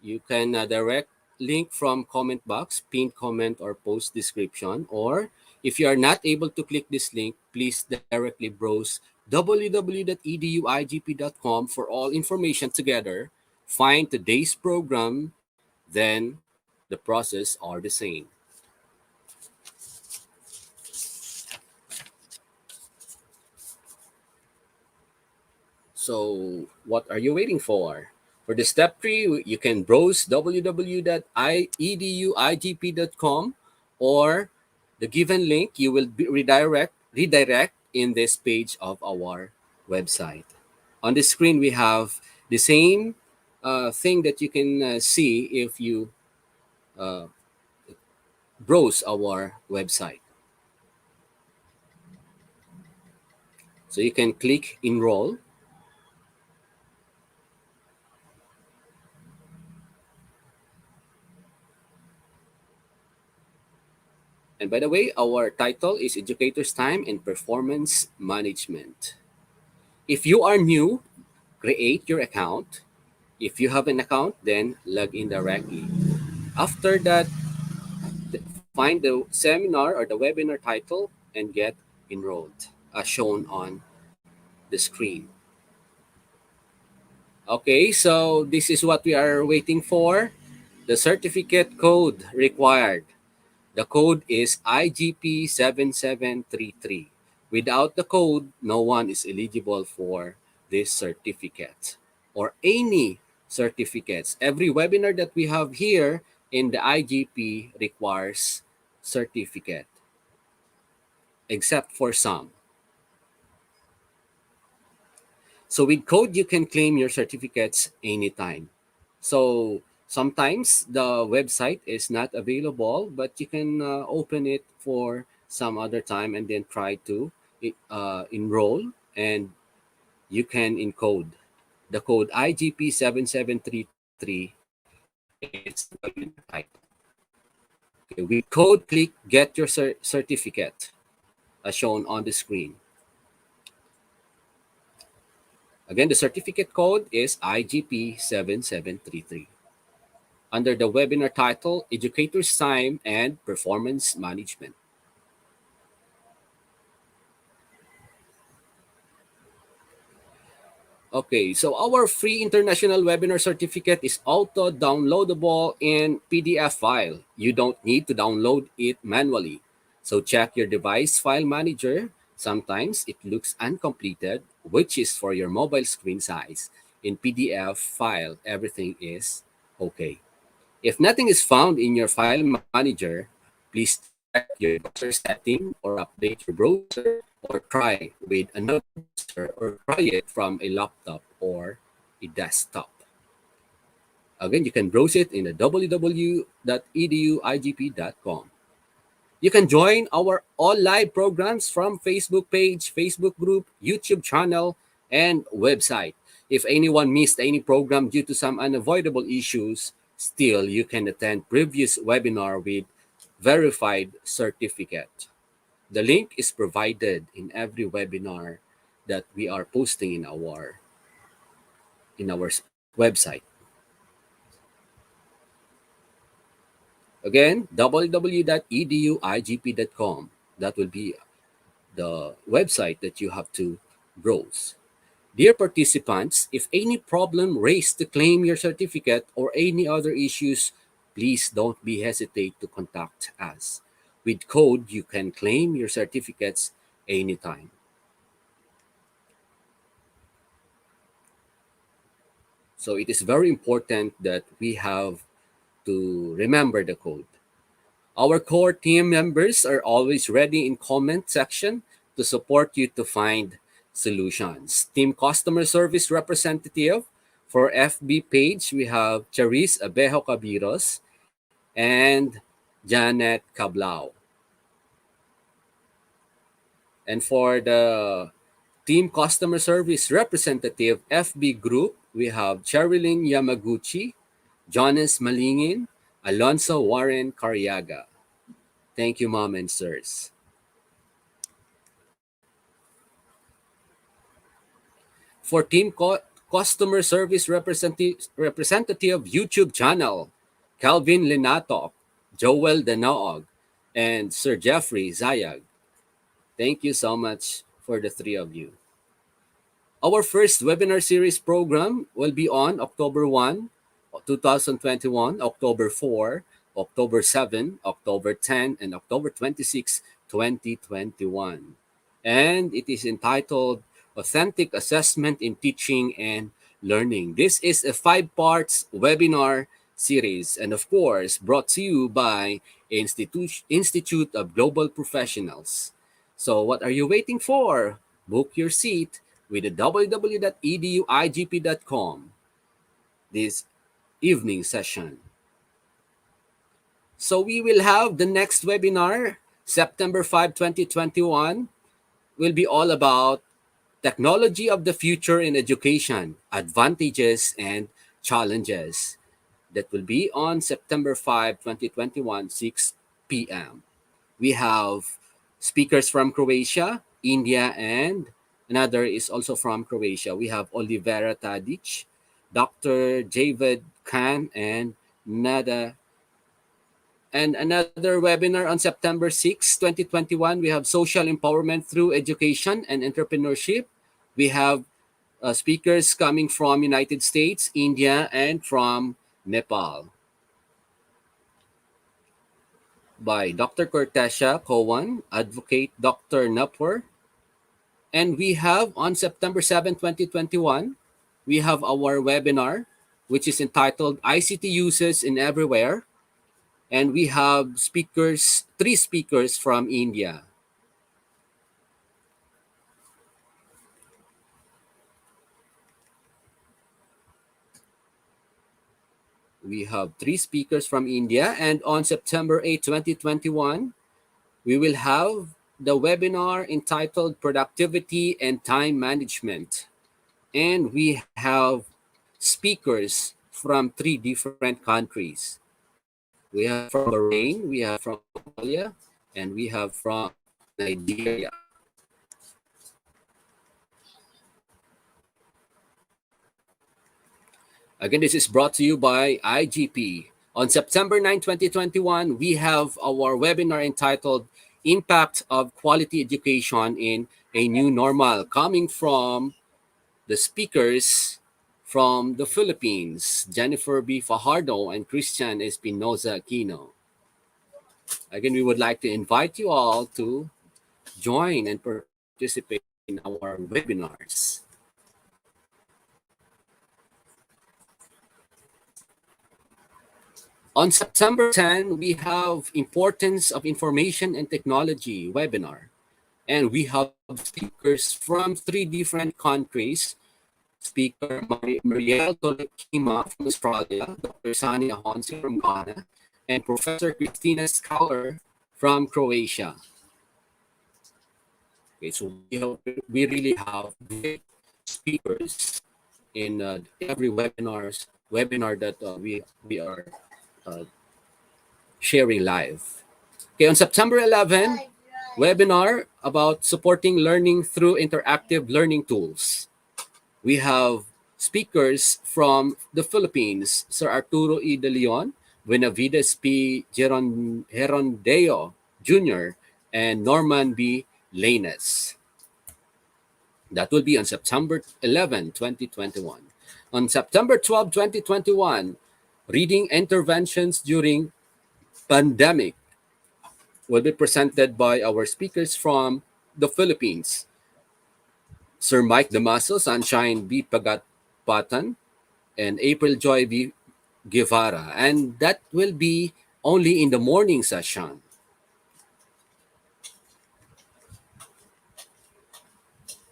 You can direct link from comment box, pinned comment, or post description. Or if you are not able to click this link, please directly browse www.eduigp.com for all information together. Find today's program, then the process are the same. So what are you waiting for? For the step three, you can browse www.eduigp.com or the given link you will be redirect in this page of our website. On the screen, we have the same thing that you can see if you uh, browse our website. So you can click enroll. And by the way, our title is Educators' Time and Performance Management. If you are new, create your account. If you have an account, then log in directly. After that, find the seminar or the webinar title and get enrolled, as shown on the screen. Okay, so this is what we are waiting for. The certificate code required. The code is IGP7733. Without the code, no one is eligible for this certificate or any certificates. Every webinar that we have here in the IGP requires certificate, except for some. So with code, you can claim your certificates anytime. So sometimes the website is not available, but you can open it for some other time and then try to enroll, and you can encode. The code IGP7733 is the webinar title. Okay, with code, click Get Your Certificate as shown on the screen. Again, the certificate code is IGP7733. Under the webinar title, Educators' Time and Performance Management. Okay, so our free international webinar certificate is auto-downloadable in PDF file. You don't need to download it manually. So check your device file manager. Sometimes it looks uncompleted, which is for your mobile screen size. In PDF file, everything is okay. If nothing is found in your file manager, please check your browser setting or update your browser or try with another browser or try it from a laptop or a desktop. Again, you can browse it in the www.eduigp.com. You can join our all live programs from Facebook page, Facebook group, YouTube channel, and website. If anyone missed any program due to some unavoidable issues, still you can attend previous webinar with verified certificate. The link is provided in every webinar that we are posting in our website. Again, www.eduigp.com. That will be the website that you have to browse. Dear participants, if any problem raised to claim your certificate or any other issues, please don't be hesitate to contact us. With code, you can claim your certificates anytime. So it is very important that we have to remember the code. Our core team members are always ready in comment section to support you to find solutions. Team customer service representative for FB page, we have Charis Abejo Cabiros and Janet Cablao. And for the team customer service representative FB group, we have Cherilyn Yamaguchi, Jonas Malingin, Alonso Warren Cariaga. Thank you, mom and sirs. For team customer service representative YouTube channel, Calvin Linato, Joel Danaog, and Sir Jeffrey Zayag. Thank you so much for the three of you. Our first webinar series program will be on October 1, 2021, October 4, October 7, October 10, and October 26, 2021. And it is entitled Authentic Assessment in Teaching and Learning. This is a 5 parts webinar series, and of course, brought to you by Institute of Global Professionals. So what are you waiting for? Book your seat with the www.eduigp.com this evening session. So we will have the next webinar, September 5, 2021, will be all about technology of the future in education, advantages and challenges. That will be on September 5, 2021, 6 p.m. We have speakers from Croatia, India, and another is also from Croatia. We have Olivera Tadic, Dr. Javed Khan, and Nada. And another webinar on September 6, 2021, we have social empowerment through education and entrepreneurship. We have speakers coming from United States, India, and from Nepal by Dr. Cortesia Kowan, Advocate Dr. Napur. And we have on September 7, 2021, we have our webinar, which is entitled ICT Uses in Everywhere. And we have speakers, 3 speakers from India. We have 3 speakers from India. And on September 8, 2021, we will have the webinar entitled Productivity and Time Management. And we have speakers from 3 different countries. We have from Bahrain, we have from Australia, and we have from Nigeria. Again, this is brought to you by IGP. On September 9, 2021, we have our webinar entitled Impact of Quality Education in a New Normal, coming from the speakers from the Philippines, Jennifer B. Fajardo and Christian Espinoza Aquino. Again, we would like to invite you all to join and participate in our webinars. On September 10, we have Importance of Information and Technology webinar. And we have speakers from 3 different countries. Speaker Marielle Tolekima from Australia, Dr. Sani Ahonsi from Ghana, and Professor Christina Scholar from Croatia. Okay, so we really have great speakers in every webinar that we are uh, sharing live. Okay, on September 11, webinar about supporting learning through interactive learning tools. We have speakers from the Philippines, Sir Arturo E. De Leon, Benavides P. Gerondeo Jr., and Norman B. Lanes. That will be on September 11, 2021. On September 12, 2021, reading interventions during pandemic will be presented by our speakers from the Philippines, Sir Mike Damaso, Sunshine B. Pagatpatan, and April Joy B. Guevara. And that will be only in the morning session.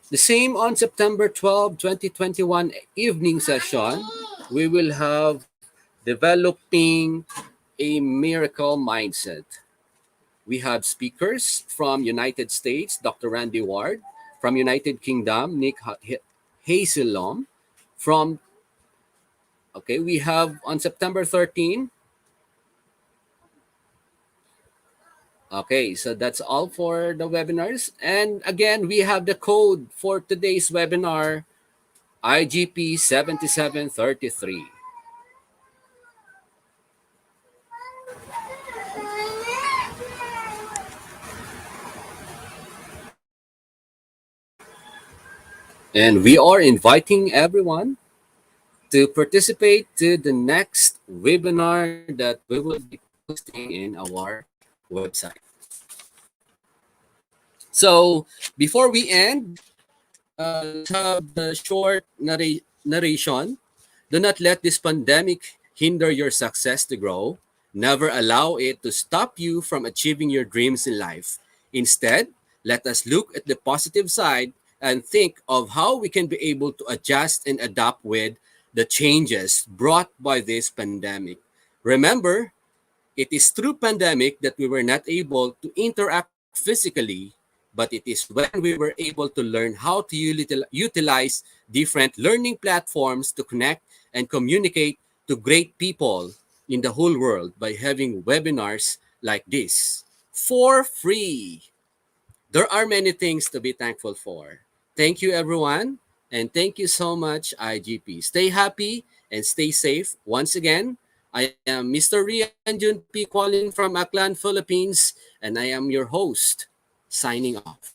The same on September 12, 2021 evening session, we will have developing a miracle mindset. We have speakers from United States, Dr. Randy Ward, from United Kingdom, Nick Hazelom, from okay, we have on September 13. Okay, so that's all for the webinars. And again, we have the code for today's webinar, IGP 7733. And we are inviting everyone to participate to the next webinar that we will be posting in our website. So before we end, let's have the short narration. Do not let this pandemic hinder your success to grow. Never allow it to stop you from achieving your dreams in life. Instead, let us look at the positive side and think of how we can be able to adjust and adapt with the changes brought by this pandemic. Remember, it is through pandemic that we were not able to interact physically, but it is when we were able to learn how to utilize different learning platforms to connect and communicate to great people in the whole world by having webinars like this for free. There are many things to be thankful for. Thank you, everyone. And thank you so much, IGP. Stay happy and stay safe. Once again, I am Mr. Rian Junpi calling from Aklan, Philippines, and I am your host, signing off.